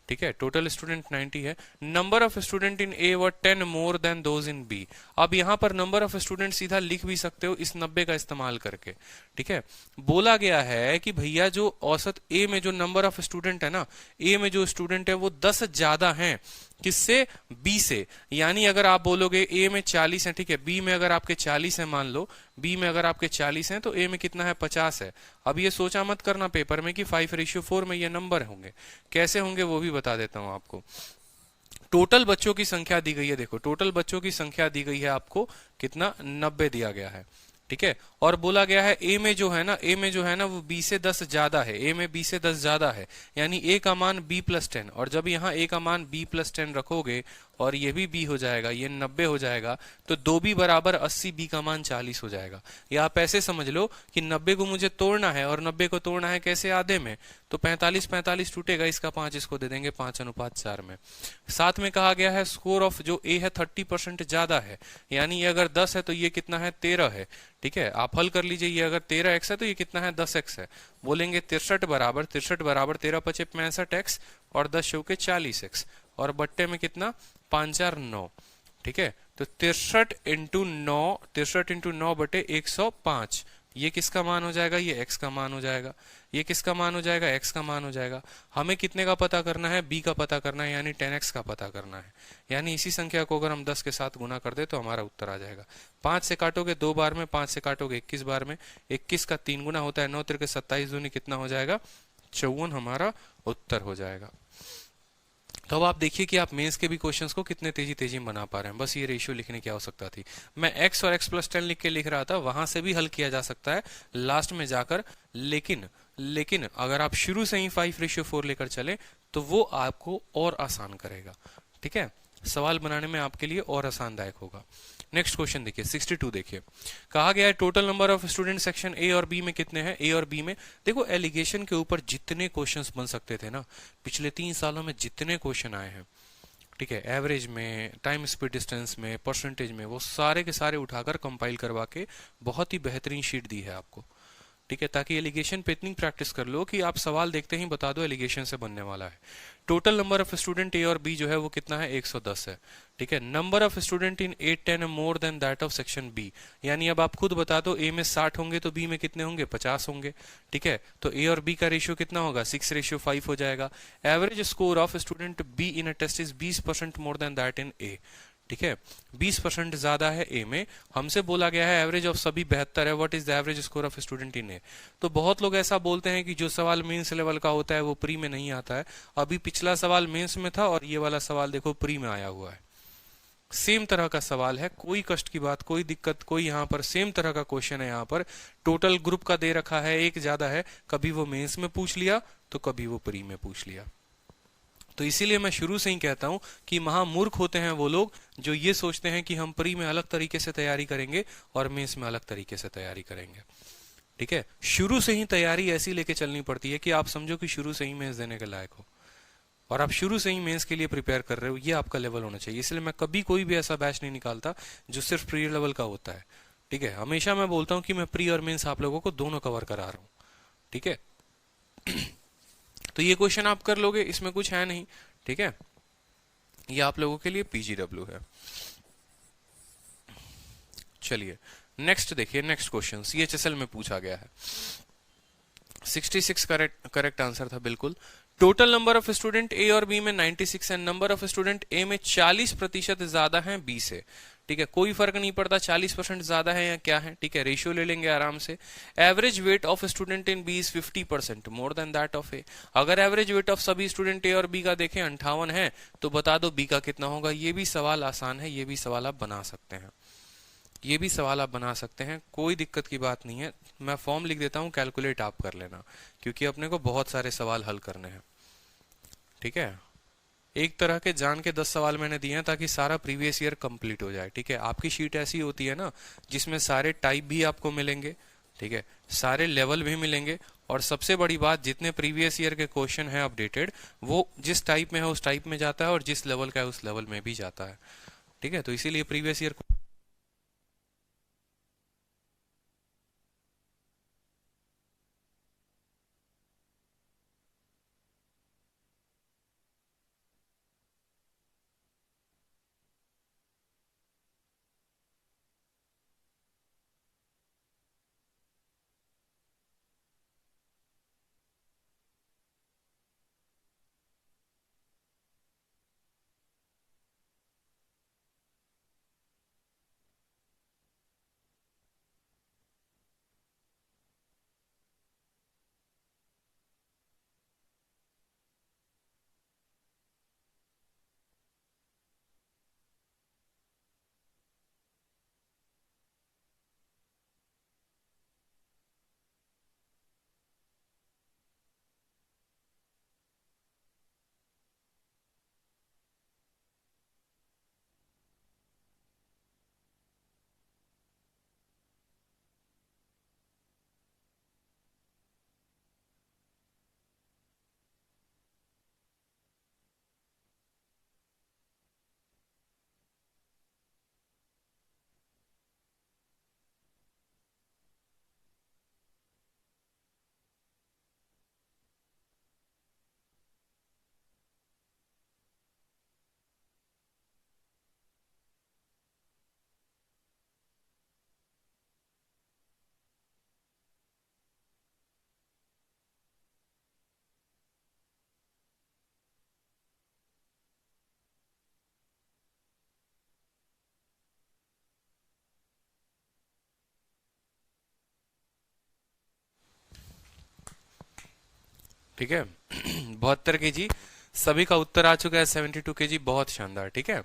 ठीक है, टोटल स्टूडेंट 90 है। Number of student in A were 10 more than those in B. अब यहाँ पर नंबर ऑफ स्टूडेंट सीधा लिख भी सकते हो इस 90 का इस्तेमाल करके। ठीक है, बोला गया है कि भैया जो औसत ए में जो नंबर ऑफ स्टूडेंट है ना, ए में जो स्टूडेंट है वो 10 ज्यादा हैं किससे, बी से। यानी अगर आप बोलोगे ए में 40 है, ठीक है, बी में अगर आपके 40 है, मान लो बी में अगर आपके 40 हैं तो ए में कितना है 50 है। अब ये सोचा मत करना पेपर में कि 5:4 में ये नंबर होंगे, कैसे होंगे वो भी बता देता हूं आपको। टोटल बच्चों की संख्या दी गई है, देखो टोटल बच्चों की संख्या दी गई है आपको कितना 90 दिया गया है। ठीक है, और बोला गया है ए में जो है ना, ए में जो है ना वो बी से 10 ज्यादा है, ए में बी से 10 ज्यादा है, यानी ए का मान b+10। और जब यहाँ ए का मान b+10 रखोगे और ये भी b हो जाएगा, ये 90 हो जाएगा, तो 2b बराबर 80, b का मान 40 हो जाएगा। या आप ऐसे समझ लो कि 90 को मुझे तोड़ना है, और 90 को तोड़ना है कैसे, आधे में, तो 45 टूटेगा, इसका 5 इसको दे देंगे 5:4 में। साथ में कहा गया है स्कोर ऑफ जो ए है 30% ज्यादा है, यानी ये अगर 10 है तो ये कितना है 13 है। ठीक है, आप हल कर लीजिए, ये अगर 13x है तो ये कितना है 10x है। बोलेंगे 63 बराबर 13 5 65x और 10 चौके 40x, और बट्टे में कितना 5 4 9। ठीक है, तो 63 इंटू 9 बटे 105, ये किसका मान हो जाएगा, ये x का मान हो जाएगा। ये किसका मान हो जाएगा, x का मान हो जाएगा। हमें कितने का पता करना है, b का पता करना है, यानी 10x का पता करना है। यानी इसी संख्या को अगर हम 10 के साथ गुना कर दे तो हमारा उत्तर आ जाएगा। 5 से काटोगे 2 बार में, 5 से काटोगे 21 बार में, 21 का 3 गुना होता है, 9 3 27 दूनी कितना हो जाएगा 54, हमारा उत्तर हो जाएगा। तो अब आप देखिए कि आप मेंस के भी क्वेश्चंस को कितने तेजी में बना पा रहे हैं। बस ये रेशियो लिखने की आवश्यकता थी। मैं x और x+10 लिख के लिख रहा था, वहां से भी हल किया जा सकता है लास्ट में जाकर, लेकिन अगर आप शुरू से ही 5:4 लेकर चले तो वो आपको और आसान करेगा। ठीक है, सवाल बनाने में आपके लिए और आसानदायक होगा। नेक्स्ट क्वेश्चन देखिए 62 देखिए, कहा गया है total number of student section A और बी में कितने हैं। ए और बी में देखो एलिगेशन के ऊपर जितने क्वेश्चंस बन सकते थे ना, पिछले 3 सालों में जितने क्वेश्चन आए हैं, ठीक है, एवरेज में, टाइम स्पीड डिस्टेंस में, परसेंटेज में, वो सारे के सारे उठाकर कंपाइल करवा के बहुत ही बेहतरीन शीट दी है आपको। ठीक है, ताकि एलिगेशन पे इतनी प्रैक्टिस कर लो कि आप सवाल देखते ही बता दो एलिगेशन से बनने वाला है। Total number of student A और बी जो है वो कितना है, 110 है। ठीक है, number of student in 8-10 more than that of section B, यानी अब आप खुद बता दो, ए में 60 होंगे तो बी में कितने होंगे, 50 होंगे। ठीक है, तो ए और बी का रेशियो कितना होगा, 6:5 हो जाएगा। Average score of student B in a test is 20% more than that in A. ठीक है, 20% ज्यादा है ए में। हमसे बोला गया है एवरेज ऑफ सभी 72 है, what is the average score of student in A. तो बहुत लोग ऐसा बोलते हैं कि जो सवाल मेंस लेवल का होता है वो प्री में नहीं आता है। अभी पिछला सवाल मेंस में था और ये वाला सवाल देखो प्री में आया हुआ है। सेम तरह का सवाल है, कोई कष्ट की बात, कोई दिक्कत, कोई यहाँ पर सेम तरह का क्वेश्चन है। यहाँ पर टोटल ग्रुप का दे रखा है, एक ज्यादा है, कभी वो मेंस में पूछ लिया तो कभी वो प्री में पूछ लिया। तो इसीलिए मैं शुरू से ही कहता हूं कि महामूर्ख होते हैं वो लोग जो ये सोचते हैं कि हम प्री में अलग तरीके से तैयारी करेंगे और मेंस में अलग तरीके से तैयारी करेंगे। ठीक है, शुरू से ही तैयारी ऐसी लेके चलनी पड़ती है कि आप समझो कि शुरू से ही मेंस देने के लायक हो और आप शुरू से ही मेंस के लिए प्रिपेयर कर रहे हो, ये आपका लेवल होना चाहिए। इसलिए मैं कभी कोई भी ऐसा बैच नहीं निकालता जो सिर्फ प्री लेवल का होता है। ठीक है, हमेशा मैं बोलता हूं कि मैं प्री और मेंस आप लोगों को दोनों कवर करा रहा हूं। ठीक है, तो ये क्वेश्चन आप कर लोगे, इसमें कुछ है नहीं। ठीक है, ये आप लोगों के लिए पीजीडब्ल्यू है। चलिए नेक्स्ट देखिए, नेक्स्ट क्वेश्चन सीएचएसएल में पूछा गया है। 66 करेक्ट आंसर था बिल्कुल। Total number of student A और बी में 96 है, नंबर ऑफ स्टूडेंट ए में 40% ज्यादा है बी से। ठीक है, कोई फर्क नहीं पड़ता 40% ज्यादा है या क्या है। ठीक है, रेशियो ले लेंगे आराम से। Average weight of student in B is 50% more than that of A. अगर एवरेज वेट ऑफ सभी स्टूडेंट ए और बी का देखें 58 है तो बता दो बी का कितना होगा। ये भी सवाल आसान है, ये भी सवाल आप बना सकते हैं, ये भी सवाल आप बना सकते हैं, कोई दिक्कत की बात नहीं है। मैं फॉर्म लिख देता हूं, कैलकुलेट आप कर लेना, क्योंकि अपने को बहुत सारे सवाल हल करने हैं। ठीक है, एक तरह के जान के 10 सवाल मैंने दिए हैं ताकि सारा प्रीवियस ईयर कंप्लीट हो जाए। ठीक है, आपकी शीट ऐसी होती है ना जिसमें सारे टाइप भी आपको मिलेंगे। ठीक है, सारे लेवल भी मिलेंगे और सबसे बड़ी बात, जितने प्रीवियस ईयर के क्वेश्चन है अपडेटेड, वो जिस टाइप में है उस टाइप में जाता है और जिस लेवल का है उस लेवल में भी जाता है। ठीक है, तो इसीलिए प्रीवियस ईयर ठीक है 72 केजी सभी का उत्तर आ चुका है। 72 केजी बहुत शानदार। ठीक है,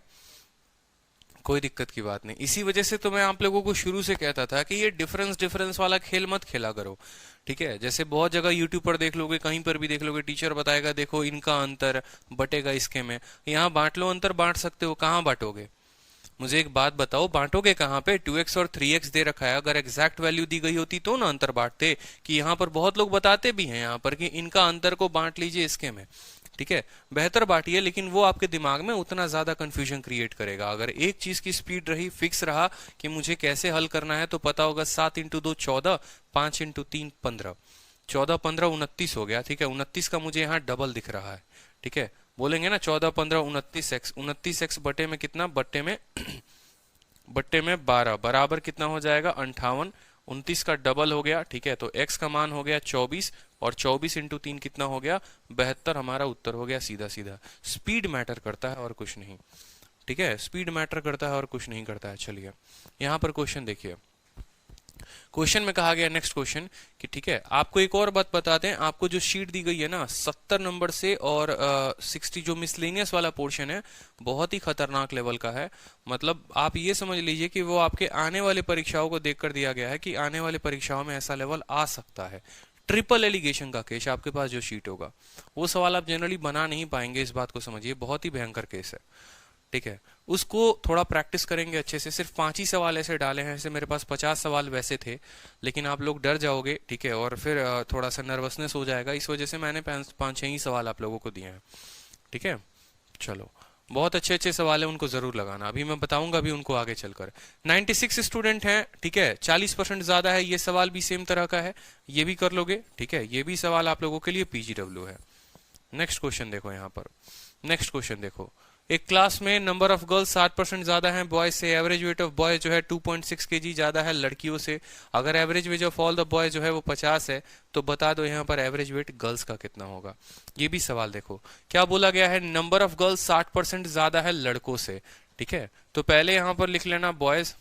कोई दिक्कत की बात नहीं। इसी वजह से तो मैं आप लोगों को शुरू से कहता था कि ये डिफरेंस डिफरेंस वाला खेल मत खेला करो। ठीक है, जैसे बहुत जगह यूट्यूब पर देख लोगे, कहीं पर भी देख लोगे, टीचर बताएगा देखो इनका अंतर बटेगा इसके में। यहाँ बांट लो, अंतर बांट सकते हो, कहाँ बांटोगे? मुझे एक बात बताओ, बांटोगे कहाँ पे? 2x और 3x दे रखा है, अगर एग्जैक्ट वैल्यू दी गई होती तो ना अंतर बांटते। कि यहाँ पर बहुत लोग बताते भी हैं यहाँ पर कि इनका अंतर को बांट लीजिए इसके में। ठीक है, बेहतर बांटिए, लेकिन वो आपके दिमाग में उतना ज्यादा कंफ्यूजन क्रिएट करेगा। अगर एक चीज की स्पीड रही, फिक्स रहा कि मुझे कैसे हल करना है, तो पता होगा 7 इंटू 2 14, 5 इंटू 3 15, 14 15 29 हो गया। ठीक है, 29 का मुझे यहाँ डबल दिख रहा है। ठीक है, बोलेंगे ना 14 15 29x, 29x बटे में कितना, बट्टे में बट्टे में 12 बराबर कितना हो जाएगा 58, 29 का डबल हो गया। ठीक है, तो x का मान हो गया 24 और 24 इंटू 3 कितना हो गया 72, हमारा उत्तर हो गया सीधा सीधा। स्पीड मैटर करता है और कुछ नहीं। ठीक है, स्पीड मैटर करता है और कुछ नहीं करता है। चलिए यहाँ पर क्वेश्चन देखिए, क्वेश्चन में कहा गया नेक्स्ट क्वेश्चन कि ठीक है, आपको एक और बात बताते हैं, आपको जो शीट दी गई है ना 70 नंबर से और 60 जो मिसलेनियस वाला पोर्शन है बहुत ही खतरनाक लेवल का है। मतलब आप ये समझ लीजिए कि वो आपके आने वाले परीक्षाओं को देखकर दिया गया है कि आने वाले परीक्षाओं में ऐसा लेवल आ सकता है। ट्रिपल एलिगेशन का केस आपके पास जो शीट होगा, वो सवाल आप जनरली बना नहीं पाएंगे, इस बात को समझिए, बहुत ही भयंकर केस है। ठीक है, उसको थोड़ा प्रैक्टिस करेंगे अच्छे से। सिर्फ 5 ही सवाल ऐसे डाले हैं, ऐसे मेरे पास 50 सवाल वैसे थे, लेकिन आप लोग डर जाओगे। ठीक है, और फिर थोड़ा सा नर्वसनेस हो जाएगा, इस वजह से मैंने 5-6 ही सवाल आप लोगों को दिए हैं। ठीक है, चलो बहुत अच्छे अच्छे सवाल है, उनको जरूर लगाना, अभी मैं बताऊंगा भी उनको आगे चलकर। 96 स्टूडेंट हैं। ठीक है, 40% ज्यादा है, ये सवाल भी सेम तरह का है, ये भी कर लोगे। ठीक है, ये भी सवाल आप लोगों के लिए पीजीडब्ल्यू है। नेक्स्ट क्वेश्चन देखो यहाँ पर, नेक्स्ट क्वेश्चन देखो, एक क्लास में नंबर ऑफ गर्ल्स 60% ज्यादा है बॉयज से, एवरेज वेट ऑफ बॉय जो है 2.6 kg ज्यादा है लड़कियों से। अगर average weight of all the boy जो है वो 50 है, तो बता दो यहाँ पर एवरेज वेट गर्ल्स का कितना होगा। ये भी सवाल देखो, क्या बोला गया है, नंबर ऑफ गर्ल्स 60% ज्यादा है लड़कों से। ठीक है, तो पहले यहाँ पर लिख लेना बॉयज,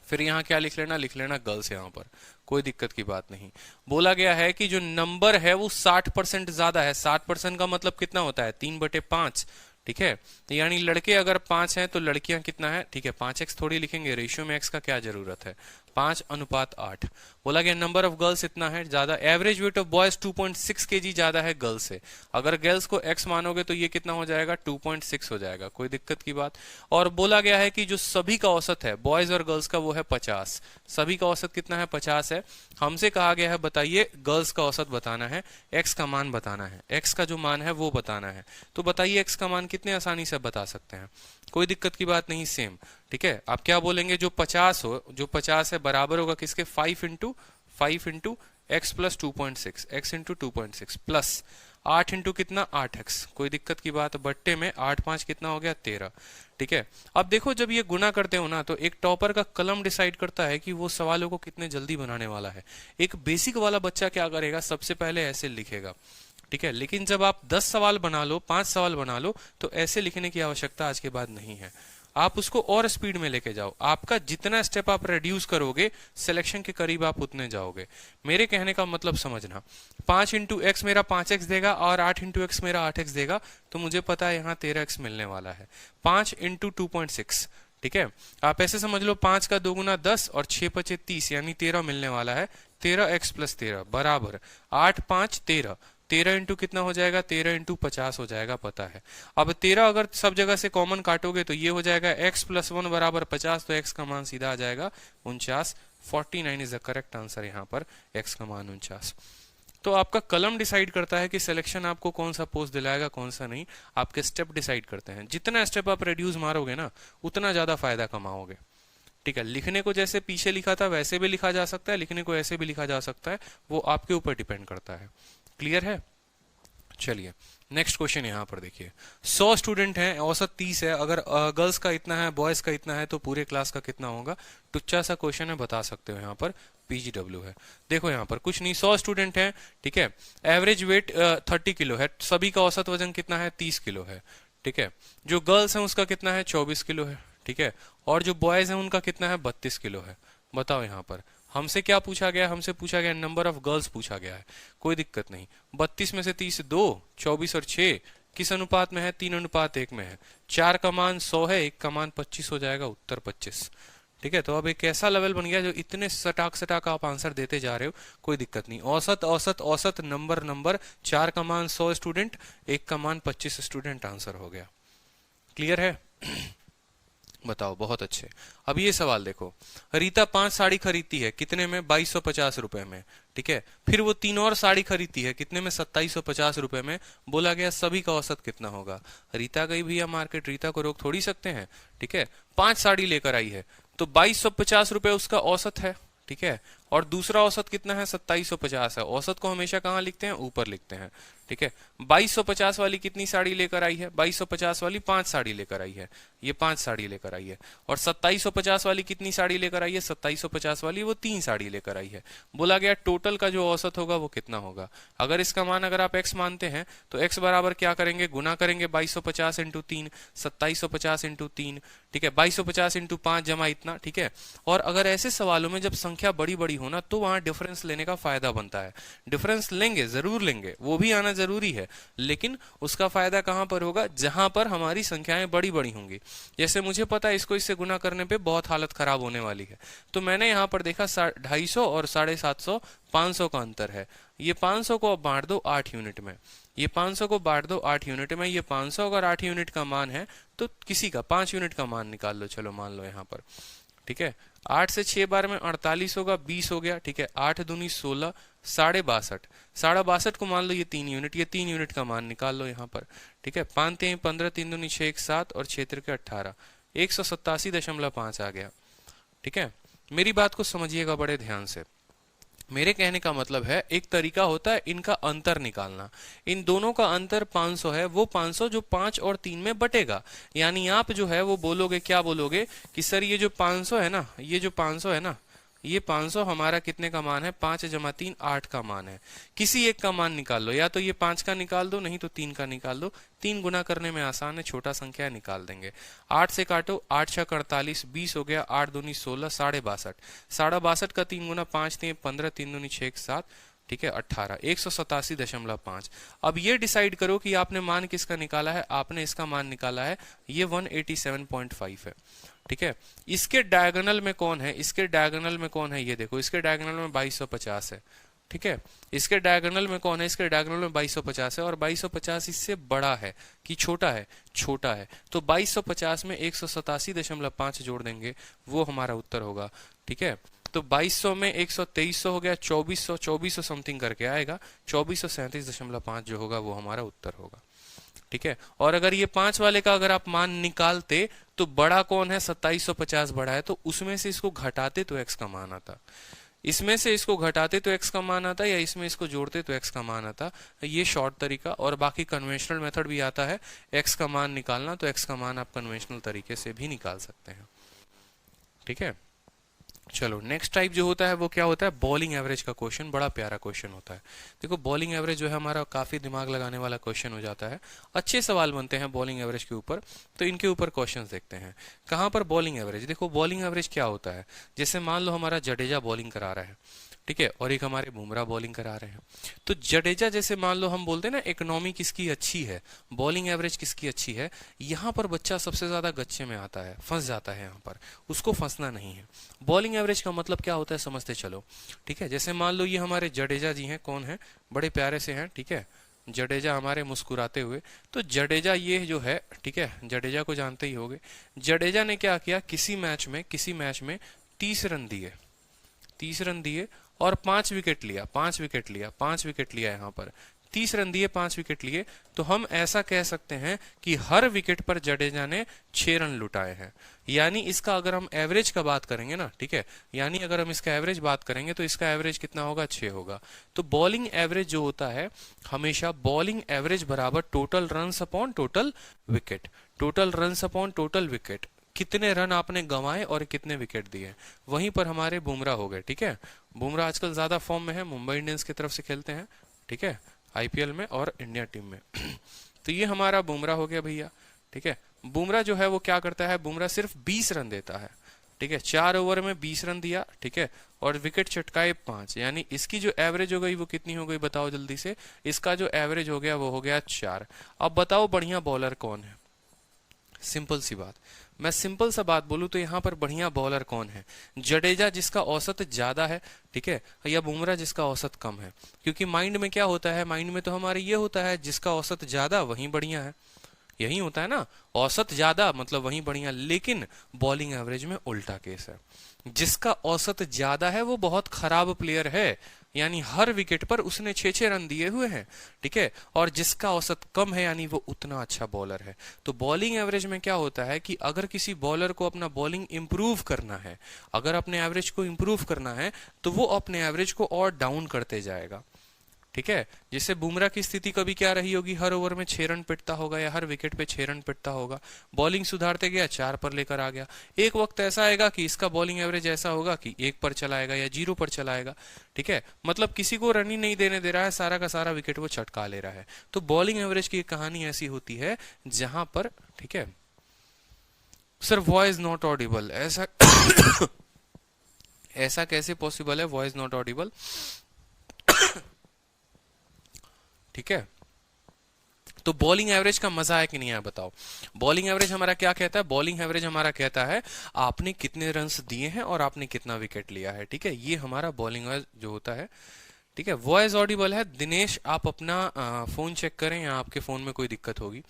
फिर यहाँ क्या लिख लेना, लिख लेना गर्ल्स यहाँ पर, कोई दिक्कत की बात नहीं। बोला गया है कि जो नंबर है वो 60% ज्यादा है। 60% का मतलब कितना होता है, 3/5। ठीक है, यानी लड़के अगर 5 हैं तो लड़कियां कितना है। ठीक है, 5x थोड़ी लिखेंगे, रेशियो में x का क्या जरूरत है, 5:8। बोला गया नंबर ऑफ गर्ल्स इतना है ज्यादा, average weight of boys 2.6 kg ज्यादा है गर्ल्स से। अगर गर्ल्स को x मानोगे तो ये कितना हो जाएगा, 2.6 हो जाएगा, कोई दिक्कत की बात। और बोला गया है कि जो सभी का औसत है बॉयज और गर्ल्स का वो है 50। सभी का औसत कितना है, 50 है। हमसे कहा गया है बताइए गर्ल्स का औसत बताना है, x का मान बताना है, x का जो मान है वो बताना है। तो बताइए x का मान कितने आसानी से बता सकते हैं, कोई दिक्कत की बात नहीं, सेम। ठीक है, आप क्या बोलेंगे, जो 50 हो, जो 50 है बराबर होगा किसके, 5 into x plus 2.6, x into 2.6 plus 8 into कितना 8x, कोई दिक्कत की बात। बट्टे में 8 5 कितना हो गया 13। ठीक है, अब देखो जब ये गुना करते हो ना, तो एक टॉपर का कलम डिसाइड करता है कि वो सवालों को कितने जल्दी बनाने वाला है। एक बेसिक वाला बच्चा क्या करेगा, सबसे पहले ऐसे लिखेगा। ठीक है, लेकिन जब आप 10 सवाल बना लो, 5 सवाल बना लो, तो ऐसे लिखने की आवश्यकता आज के बाद नहीं है। आप उसको और स्पीड में लेके जाओ, आपका जितना स्टेप आप रिड्यूस करोगे सिलेक्शन के करीब आप उतने जाओगे। मेरे कहने का मतलब समझना, 5 इंटू एक्स मेरा 5x देगा और 8 इंटू एक्स मेरा 8x देगा, तो मुझे पता है यहाँ 13x मिलने वाला है। 5 इंटू 2.6, ठीक है, आप ऐसे समझ लो 5 का 2 गुना 10 और 6 पचे 30, यानी 13 मिलने वाला है। 13x प्लस 13 बराबर 8 5 13, 13 इंटू कितना हो जाएगा, 13 इंटू 50 हो जाएगा, पता है। अब 13 अगर सब जगह से कॉमन काटोगे तो ये हो जाएगा x प्लस 1 बराबर 50, तो x का मान सीधा आ जाएगा 49। 49 इज द करेक्ट आंसर, यहाँ पर x का मान 49। तो आपका कलम डिसाइड करता है कि सिलेक्शन आपको कौन सा पोस्ट दिलाएगा कौन सा नहीं, आपके स्टेप डिसाइड करते हैं। जितना स्टेप आप रिड्यूस मारोगे ना, उतना ज्यादा फायदा कमाओगे। ठीक है, लिखने को जैसे पीछे लिखा था वैसे भी लिखा जा सकता है, लिखने को ऐसे भी लिखा जा सकता है, वो आपके ऊपर डिपेंड करता है। क्लियर है? चलिए नेक्स्ट क्वेश्चन यहाँ पर देखिए, 100 स्टूडेंट हैं, औसत 30 है, अगर गर्ल्स का इतना है बॉयज का इतना है, तो पूरे क्लास का कितना होगा। टुच्चा सा क्वेश्चन है, बता सकते हो, यहाँ पर पीजीडब्ल्यू है। देखो यहाँ पर कुछ नहीं, 100 स्टूडेंट हैं, ठीक है, एवरेज वेट 30 किलो है, सभी का औसत वजन कितना है, 30 किलो है। ठीक है, जो गर्ल्स हैं उसका कितना है, 24 किलो है। ठीक है, और जो बॉयज हैं उनका कितना है, 32 किलो है। बताओ यहाँ पर हमसे क्या पूछा गया, हमसे पूछा गया नंबर ऑफ गर्ल्स पूछा गया है, कोई दिक्कत नहीं। 32 में से 30 2, 24 और 6 किस अनुपात में है, 3:1 में है। 4 का मान 100 है, 1 का मान 25 हो जाएगा, उत्तर 25। ठीक है, तो अब एक ऐसा लेवल बन गया जो इतने सटाक सटाक आप आंसर देते जा रहे हो, कोई दिक्कत नहीं। औसत औसत औसत नंबर नंबर, 4 का मान 100 स्टूडेंट, 1 का मान 25 स्टूडेंट, आंसर हो गया। क्लियर है? बताओ, बहुत अच्छे। अब ये सवाल देखो, रीता 5 साड़ी खरीदती है कितने में? 2250 रुपए में, ठीक है। फिर वो 3 और साड़ी खरीदती है कितने में? 2750 रुपए में। बोला गया सभी का औसत कितना होगा। रीता गई भैया मार्केट, रीता को रोक थोड़ी सकते हैं, ठीक है। 5 साड़ी लेकर आई है तो 2250 रुपए उसका औसत है, ठीक है। और दूसरा औसत कितना है? 2750 है। औसत को हमेशा कहाँ लिखते हैं? ऊपर लिखते हैं, ठीक है। 2250 वाली कितनी साड़ी लेकर आई है? 2250 वाली 5 साड़ी लेकर आई है, ये 5 साड़ी लेकर आई है। और 2750 वाली कितनी साड़ी लेकर आई है? 2750 वाली वो 3 साड़ी लेकर आई है। बोला गया टोटल का जो औसत होगा वो कितना होगा। अगर इसका मान अगर आप x मानते हैं तो x बराबर क्या करेंगे? गुना करेंगे 2250 इंटू 3, 2750 इंटू 3, ठीक है। 2250 इंटू 5 जमा इतना, ठीक है। और अगर ऐसे सवालों में जब संख्या बड़ी बड़ी हो ना तो वहां डिफरेंस लेने का फायदा बनता है। डिफरेंस लेंगे, जरूर लेंगे, वो भी आना जरूरी है, लेकिन उसका फायदा कहां पर होगा? जहां पर हमारी संख्याएं बड़ी बड़ी होंगी। जैसे मुझे पता है इसको इससे गुना करने पे बहुत हालत खराब होने वाली है, तो मैंने यहां पर देखा 250 और 750, 500 का अंतर है। ये 500 को अब बांट दो 8 यूनिट में, ये 500 को बांट दो 8 यूनिट में। ये 500 अगर 8 यूनिट का मान है तो किसी का 5 यूनिट का मान निकाल लो। चलो मान लो यहाँ पर, ठीक है। 8 से 6 बार में 48 होगा, 20 हो गया, ठीक है। 8 दूनी 16, 62.5, 62.5 को मान लो ये 3 यूनिट, ये 3 यूनिट का मान निकाल लो यहाँ पर, ठीक है। 5 3 15, 3 दूनी 6, 1 7 और 6 3 18, 187.5 आ गया, ठीक है। मेरी बात को समझिएगा बड़े ध्यान से। मेरे कहने का मतलब है एक तरीका होता है इनका अंतर निकालना। इन दोनों का अंतर 500 है, वो 500 जो 5 और 3 में बटेगा। यानी आप जो है वो बोलोगे, क्या बोलोगे कि सर ये जो 500 है ना, ये जो 500 है ना, ये 500 हमारा कितने का मान है? 5 जमा 3 8 का मान है। किसी एक का मान निकाल लो, या तो ये 5 का निकाल दो, नहीं तो 3 का निकाल दो। 3 गुना करने में आसान है, छोटा संख्या निकाल देंगे। 8 से काटो, 8 6 48, 20 हो गया, 8 दूनी 16, 62.5, 62.5 का 3 गुना, 5 3 15, 3 दूनी 6 1 7, ठीक है, 18, 187.5। अब ये डिसाइड करो कि आपने मान किसका निकाला है। आपने इसका मान निकाला है, ये 187.5 है, ठीक है। इसके डायगोनल में कौन है? इसके डायगोनल में कौन है? ये देखो, इसके डायगोनल में 2250 है, ठीक है। इसके डायगोनल में कौन है? इसके डायगोनल में 2250 है, और 2250 इससे बड़ा है कि छोटा है? छोटा है। तो 2250 में 187.5 जोड़ देंगे, वो हमारा उत्तर होगा, ठीक है। तो 2200 में 12300 हो गया, 2400 समथिंग करके आएगा, 2437.5 जो होगा वो हमारा उत्तर होगा, ठीक है। और अगर ये 5 वाले का अगर आप मान निकालते तो बड़ा कौन है? 2750 बड़ा है, तो उसमें से इसको घटाते तो x का मान आता, इसमें से इसको घटाते तो x का मान आता, या इसमें इसको जोड़ते तो x का मान आता। ये शॉर्ट तरीका, और बाकी कन्वेंशनल मेथड भी आता है x का मान निकालना, तो x का मान आप कन्वेंशनल तरीके से भी निकाल सकते हैं, ठीक है। चलो नेक्स्ट टाइप जो होता है वो क्या होता है? बॉलिंग एवरेज का क्वेश्चन। बड़ा प्यारा क्वेश्चन होता है। देखो बॉलिंग एवरेज जो है हमारा काफी दिमाग लगाने वाला क्वेश्चन हो जाता है। अच्छे सवाल बनते हैं बॉलिंग एवरेज के ऊपर, तो इनके ऊपर क्वेश्चंस देखते हैं। कहाँ पर बॉलिंग एवरेज? देखो बॉलिंग एवरेज क्या होता है, जैसे मान लो हमारा जडेजा बॉलिंग करा रहा है, ठीक है, और एक हमारे बुमराह बॉलिंग करा रहे हैं। तो जडेजा जैसे मान लो हम बोलते हैं ना इकोनॉमी किसकी अच्छी है, बॉलिंग एवरेज किसकी अच्छी है, यहाँ पर बच्चा सबसे ज्यादा गच्चे में आता है, फंस जाता है यहाँ पर, उसको फंसना नहीं है। बॉलिंग एवरेज का मतलब क्या होता है समझते चलो, ठीक है। जैसे मान लो ये हमारे जडेजा जी हैं, कौन है? बड़े प्यारे से हैं, ठीक है, जडेजा हमारे मुस्कुराते हुए। तो जडेजा ये जो है, ठीक है, जडेजा को जानते ही होंगे। जडेजा ने क्या किया, किसी मैच में 30 रन दिए, 30 रन दिए और 5 विकेट लिया, 5 विकेट लिया, 5 विकेट लिया। यहाँ पर 30 रन दिए, 5 विकेट लिए, तो हम ऐसा कह सकते हैं कि हर विकेट पर जडेजा ने 6 रन लुटाए हैं। यानी इसका अगर हम एवरेज का बात करेंगे ना, ठीक है, यानी अगर हम इसका एवरेज बात करेंगे तो इसका एवरेज कितना होगा? 6 होगा। तो बॉलिंग एवरेज जो होता है हमेशा बॉलिंग एवरेज बराबर total runs upon total wicket, total runs upon total wicket, कितने रन आपने गंवाए और कितने विकेट दिए। वहीं पर हमारे बुमराह हो गए, ठीक है। बुमराह आजकल ज्यादा फॉर्म में है, मुंबई इंडियंस की तरफ से खेलते हैं, ठीक है, आईपीएल में और इंडिया टीम में। तो ये हमारा बुमराह हो गया भैया, ठीक है। बुमराह जो है वो क्या करता है, बुमराह सिर्फ 20 रन देता है, ठीक है, 4 ओवर में 20 रन दिया, ठीक है, और विकेट चटकाए 5। यानी इसकी जो एवरेज हो गई वो कितनी हो गई बताओ जल्दी से? इसका जो एवरेज हो गया वो हो गया 4। अब बताओ बढ़िया बॉलर कौन है? सिंपल सी बात, मैं सिंपल सा बात बोलूं तो यहाँ पर बढ़िया बॉलर कौन है? जडेजा जिसका औसत ज्यादा है, ठीक है, या बुमराह जिसका औसत कम है? क्योंकि माइंड में क्या होता है, माइंड में तो हमारे ये होता है जिसका औसत ज्यादा वही बढ़िया है, यही होता है ना, औसत ज्यादा मतलब वही बढ़िया। लेकिन बॉलिंग एवरेज में उल्टा केस है, जिसका औसत ज्यादा है वो बहुत खराब प्लेयर है, यानी हर विकेट पर उसने 6-6 रन दिए हुए हैं, ठीक है। और जिसका औसत कम है यानी वो उतना अच्छा बॉलर है। तो बॉलिंग एवरेज में क्या होता है कि अगर किसी बॉलर को अपना बॉलिंग इंप्रूव करना है, अगर अपने एवरेज को इंप्रूव करना है, तो वो अपने एवरेज को और डाउन करते जाएगा, ठीक है। जैसे बुमराह की स्थिति कभी क्या रही होगी, हर ओवर में 6 रन पिटता होगा या हर विकेट पे 6 रन पिटता होगा, बॉलिंग सुधारते गया 4 पर लेकर आ गया। एक वक्त ऐसा आएगा कि इसका बॉलिंग एवरेज ऐसा होगा कि 1 पर चलाएगा या 0 पर चलाएगा, ठीक है। मतलब किसी को रन ही नहीं देने दे रहा है, सारा का सारा विकेट वो चटका ले रहा है। तो बॉलिंग एवरेज की एक कहानी ऐसी होती है जहां पर, ठीक है। सर वॉइस नॉट ऑडिबल, ऐसा ऐसा कैसे पॉसिबल है वॉइस नॉट ऑडिबल, ठीक है। तो बॉलिंग एवरेज का मजा है कि नहीं है बताओ। बॉलिंग एवरेज हमारा क्या कहता है, बॉलिंग एवरेज हमारा कहता है आपने कितने रन्स दिए हैं और आपने कितना विकेट लिया है, ठीक है। ये हमारा बॉलिंग एवरेज जो होता है, ठीक है। वॉइस ऑडिबल है दिनेश, आप अपना फोन चेक करें या आपके फोन में कोई दिक्कत होगी,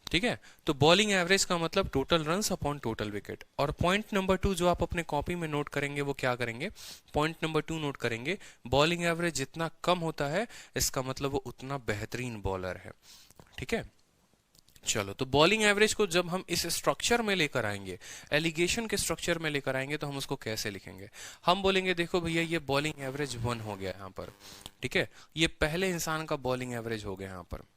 ठीक है। तो बॉलिंग एवरेज का मतलब total runs upon total wicket. और पॉइंट नंबर 2 जो आप अपने कॉपी में नोट करेंगे वो क्या करेंगे, पॉइंट नंबर 2 नोट करेंगे, बॉलिंग एवरेज जितना कम होता है इसका मतलब वो उतना बेहतरीन बॉलर है, ठीक है। चलो, तो बॉलिंग एवरेज को जब हम इस स्ट्रक्चर में लेकर आएंगे, एलिगेशन के स्ट्रक्चर में लेकर आएंगे, तो हम उसको कैसे लिखेंगे। हम बोलेंगे देखो भैया ये बॉलिंग एवरेज 1 हो गया यहाँ पर, ठीक है। ये पहले इंसान का बॉलिंग एवरेज हो गया यहाँ पर,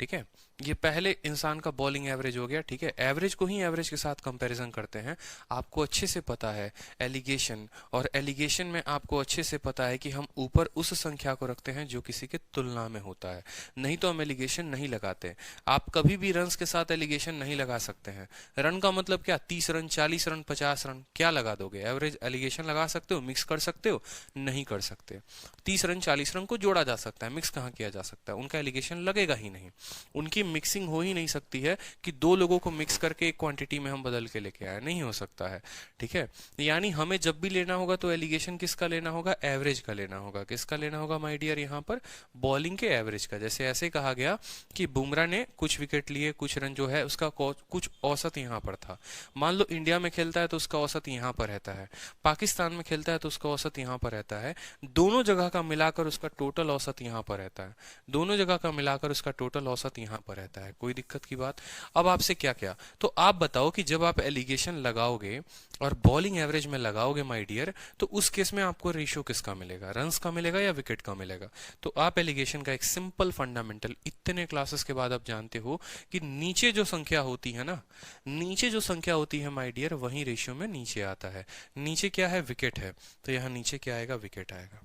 ठीक है। ये पहले इंसान का बॉलिंग एवरेज हो गया, ठीक है। एवरेज को ही एवरेज के साथ कंपैरिजन करते हैं। आपको अच्छे से पता है एलिगेशन, और एलिगेशन में आपको अच्छे से पता है कि हम ऊपर उस संख्या को रखते हैं जो किसी के तुलना में होता है, नहीं तो हम एलिगेशन नहीं लगाते। आप कभी भी रन्स के साथ एलिगेशन नहीं लगा सकते हैं। रन का मतलब क्या, 30 रन, 40 रन, 50 रन, क्या लगा दोगे, एवरेज एलिगेशन लगा सकते हो, मिक्स कर सकते हो, नहीं कर सकते। 30 रन 40 रन को जोड़ा जा सकता है, मिक्स कहाँ किया जा सकता है, उनका एलिगेशन लगेगा ही नहीं। उनकी मिक्सिंग हो ही नहीं सकती है कि दो लोगों को मिक्स करके एक क्वांटिटी में हम बदल के लेके आए, नहीं हो सकता है, ठीक है। यानी हमें जब भी लेना होगा तो एलिगेशन किसका लेना होगा, एवरेज का लेना होगा। किसका लेना होगा माय डियर, यहाँ पर बॉलिंग के एवरेज का। जैसे ऐसे कहा गया कि बुमराह ने कुछ विकेट लिए, कुछ रन जो है उसका कुछ औसत यहाँ पर था। मान लो इंडिया में खेलता है तो उसका औसत यहाँ पर रहता है, पाकिस्तान में खेलता है तो उसका औसत यहाँ पर रहता है, दोनों जगह का मिलाकर उसका टोटल औसत यहाँ पर रहता है, दोनों जगह का मिलाकर उसका टोटल औसत यहाँ पर रहता है। कोई दिक्कत की बात। अब आपसे क्या क्या, तो आप बताओ कि जब आप एलिगेशन लगाओगे और बॉलिंग एवरेज में लगाओगे माय डियर, तो उस केस में आपको रेशियो किसका मिलेगा, रन्स का मिलेगा या विकेट का मिलेगा। तो आप एलिगेशन का एक सिंपल फंडामेंटल इतने क्लासेस के बाद आप जानते हो कि नीचे जो संख्या होती है ना, नीचे जो संख्या होती है माय डियर, वही रेशियो में नीचे आता है। नीचे क्या है, विकेट है, तो यहाँ नीचे क्या आएगा, विकेट आएगा।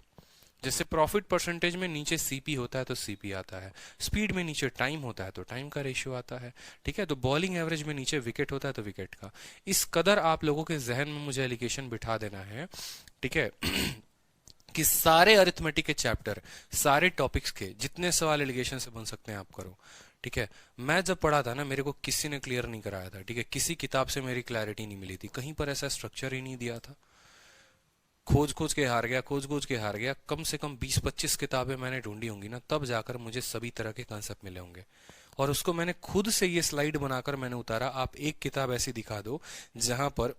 जैसे प्रॉफिट परसेंटेज में नीचे सीपी होता है तो सीपी आता है, स्पीड में नीचे टाइम होता है तो टाइम का रेशियो आता है, ठीक है। तो बॉलिंग एवरेज में नीचे विकेट होता है तो विकेट का। इस कदर आप लोगों के जहन में मुझे एलिगेशन बिठा देना है, ठीक है कि सारे अरिथमेटिक के चैप्टर, सारे टॉपिक्स के जितने सवाल एलिगेशन से बन सकते हैं आप करो, ठीक है। मैं जब पढ़ा था ना, मेरे को किसी ने क्लियर नहीं कराया था, ठीक है। किसी किताब से मेरी क्लैरिटी नहीं मिली थी, कहीं पर ऐसा स्ट्रक्चर ही नहीं दिया था। खोज खोज के हार गया, खोज खोज के हार गया। कम से कम 20-25 किताबें मैंने ढूंढी होंगी ना, तब जाकर मुझे सभी तरह के कंसेप्ट मिले होंगे। और उसको मैंने खुद से ये स्लाइड बनाकर मैंने उतारा। आप एक किताब ऐसी दिखा दो जहां पर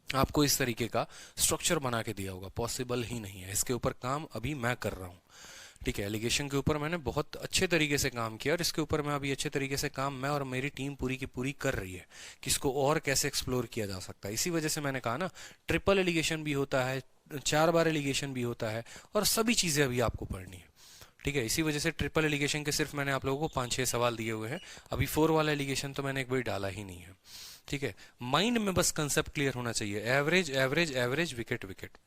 आपको इस तरीके का स्ट्रक्चर बना के दिया होगा, पॉसिबल ही नहीं है। इसके ऊपर काम अभी मैं कर रहा हूँ, ठीक है। एलिगेशन के ऊपर मैंने बहुत अच्छे तरीके से काम किया और इसके ऊपर मैं अभी अच्छे तरीके से काम मैं और मेरी टीम पूरी की पूरी कर रही है कि इसको और कैसे एक्सप्लोर किया जा सकता है। इसी वजह से मैंने कहा ना, ट्रिपल एलिगेशन भी होता है, 4 बार एलिगेशन भी होता है, और सभी चीजें अभी आपको पढ़नी है, ठीक है। इसी वजह से ट्रिपल एलिगेशन के सिर्फ मैंने आप लोगों को 5-6 सवाल दिए हुए हैं। अभी 4 वाला एलिगेशन तो मैंने एक बार डाला ही नहीं है, ठीक है। माइंड में बस कंसेप्ट क्लियर होना चाहिए, average average average, wicket wicket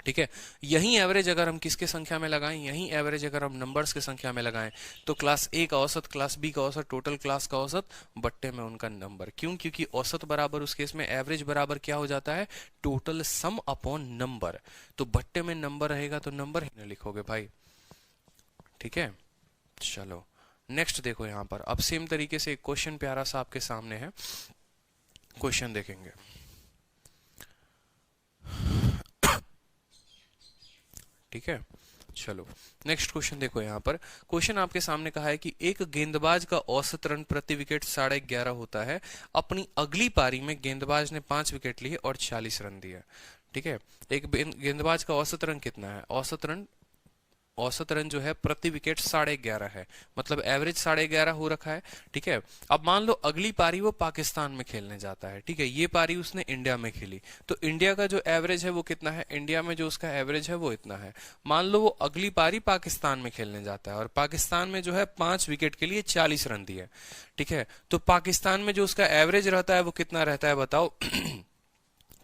ठीक है। यही एवरेज अगर हम किसके संख्या में लगाएं, यही एवरेज अगर हम नंबर्स की संख्या में लगाएं, तो क्लास ए का औसत, क्लास बी का औसत, टोटल क्लास का औसत, बट्टे में उनका नंबर। क्यों, क्योंकि औसत बराबर उस केस में एवरेज बराबर क्या हो जाता है, टोटल सम अपॉन नंबर। तो बट्टे में नंबर रहेगा तो नंबर ही ना लिखोगे भाई, ठीक है। चलो नेक्स्ट देखो, यहां पर अब सेम तरीके से एक क्वेश्चन प्यारा सा आपके सामने है, क्वेश्चन देखेंगे। ठीक है, चलो नेक्स्ट क्वेश्चन देखो। यहाँ पर क्वेश्चन आपके सामने कहा है कि एक गेंदबाज का औसत रन प्रति विकेट 11.5 होता है। अपनी अगली पारी में गेंदबाज ने 5 विकेट लिए और 40 रन दिए। ठीक है, एक गेंदबाज का औसत रन कितना है? औसत रन जो है प्रति विकेट 11.5 है, मतलब एवरेज 11.5 हो रखा है। ठीक है, अब मान लो अगली पारी वो पाकिस्तान में खेलने जाता है। ठीक है, ये पारी उसने इंडिया में खेली, तो इंडिया का जो एवरेज है वो कितना है? इंडिया में जो उसका एवरेज है वो इतना है। मान लो वो अगली पारी पाकिस्तान में खेलने जाता है और पाकिस्तान में जो है 5 विकेट के लिए 40 रन दिए। ठीक है, तो पाकिस्तान में जो उसका एवरेज रहता है वो कितना रहता है बताओ?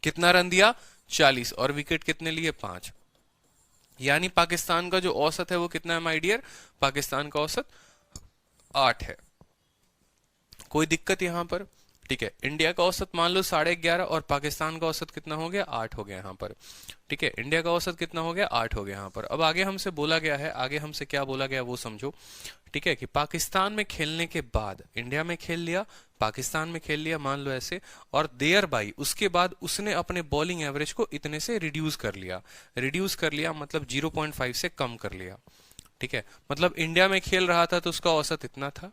कितना रन दिया? 40, और विकेट कितने लिए? 5। यानी पाकिस्तान का जो औसत है वो कितना है माय डियर? पाकिस्तान का औसत 8 है। कोई दिक्कत यहां पर? ठीक है, इंडिया का औसत मान लो 11.5 और पाकिस्तान का औसत कितना हो गया? 8 हो गया यहाँ पर। ठीक है, इंडिया का औसत कितना हो गया? 8 हो गया यहाँ पर। अब आगे हमसे बोला गया है, आगे हमसे क्या बोला गया वो समझो। ठीक है, कि पाकिस्तान में खेलने के बाद इंडिया में खेल लिया, पाकिस्तान में खेल लिया, मान लो ऐसे, और देयर बाई उसके बाद उसने अपने बॉलिंग एवरेज को इतने से रिड्यूस कर लिया। रिड्यूस कर लिया मतलब 0.5 से कम कर लिया। ठीक है, मतलब इंडिया में खेल रहा था तो उसका औसत इतना था,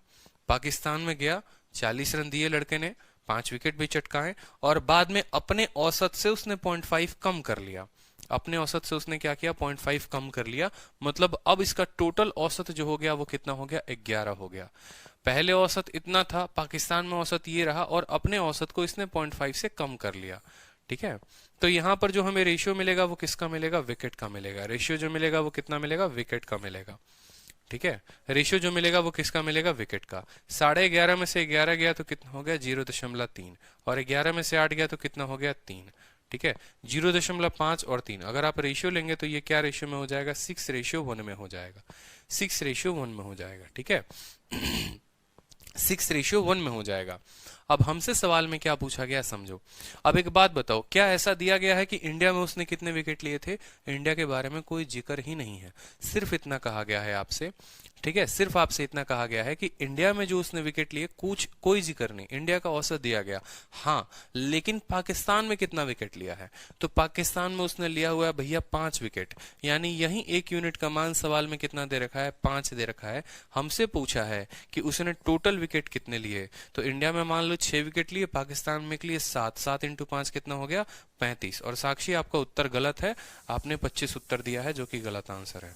पाकिस्तान में गया, 40 रन दिए लड़के ने, 5 विकेट भी चटकाए, और बाद में अपने औसत से उसने 0.5 कम कर लिया। अपने औसत से उसने क्या किया? 0.5 कम कर लिया, मतलब अब इसका टोटल औसत जो हो गया वो कितना हो गया? 11 हो गया। पहले औसत इतना था, पाकिस्तान में औसत ये रहा, और अपने औसत को इसने 0.5 से कम कर लिया। ठीक है, तो यहां पर जो हमें रेशियो मिलेगा वो किसका मिलेगा? विकेट का मिलेगा। रेशियो जो मिलेगा वो कितना मिलेगा? विकेट का मिलेगा। ठीक है, रेशियो जो मिलेगा वो किसका मिलेगा? विकेट का। 11.5 में से 11 गया तो कितना हो गया? 0.3, और 11 में से 8 गया तो कितना हो गया? 3। ठीक है, 0.5 और 3, अगर आप रेशियो लेंगे तो ये क्या रेशियो में हो जाएगा? 6:1 में हो जाएगा। 6:1 में हो जाएगा। ठीक है, 6:1 में हो जाएगा। अब हमसे सवाल में क्या पूछा गया समझो। अब एक बात बताओ, क्या ऐसा दिया गया है कि इंडिया में उसने कितने विकेट लिए थे? इंडिया के बारे में कोई जिक्र ही नहीं है, सिर्फ इतना कहा गया है आपसे। ठीक है, सिर्फ आपसे इतना कहा गया है कि इंडिया में जो उसने विकेट लिए, कुछ कोई जिक्र नहीं, इंडिया का औसत दिया गया। हाँ, लेकिन पाकिस्तान में कितना विकेट लिया है? तो पाकिस्तान में उसने लिया हुआ है भैया 5 विकेट, यानी यही 1 यूनिट का मान सवाल में कितना दे रखा है? 5 दे रखा है। हमसे पूछा है कि उसने टोटल विकेट कितने लिए, तो इंडिया में मान लो 6 विकेट लिए, पाकिस्तान में लिए 7, 7 इंटू 5 कितना हो गया? 35। और साक्षी आपका उत्तर गलत है, आपने 25 उत्तर दिया है, जो कि गलत आंसर है।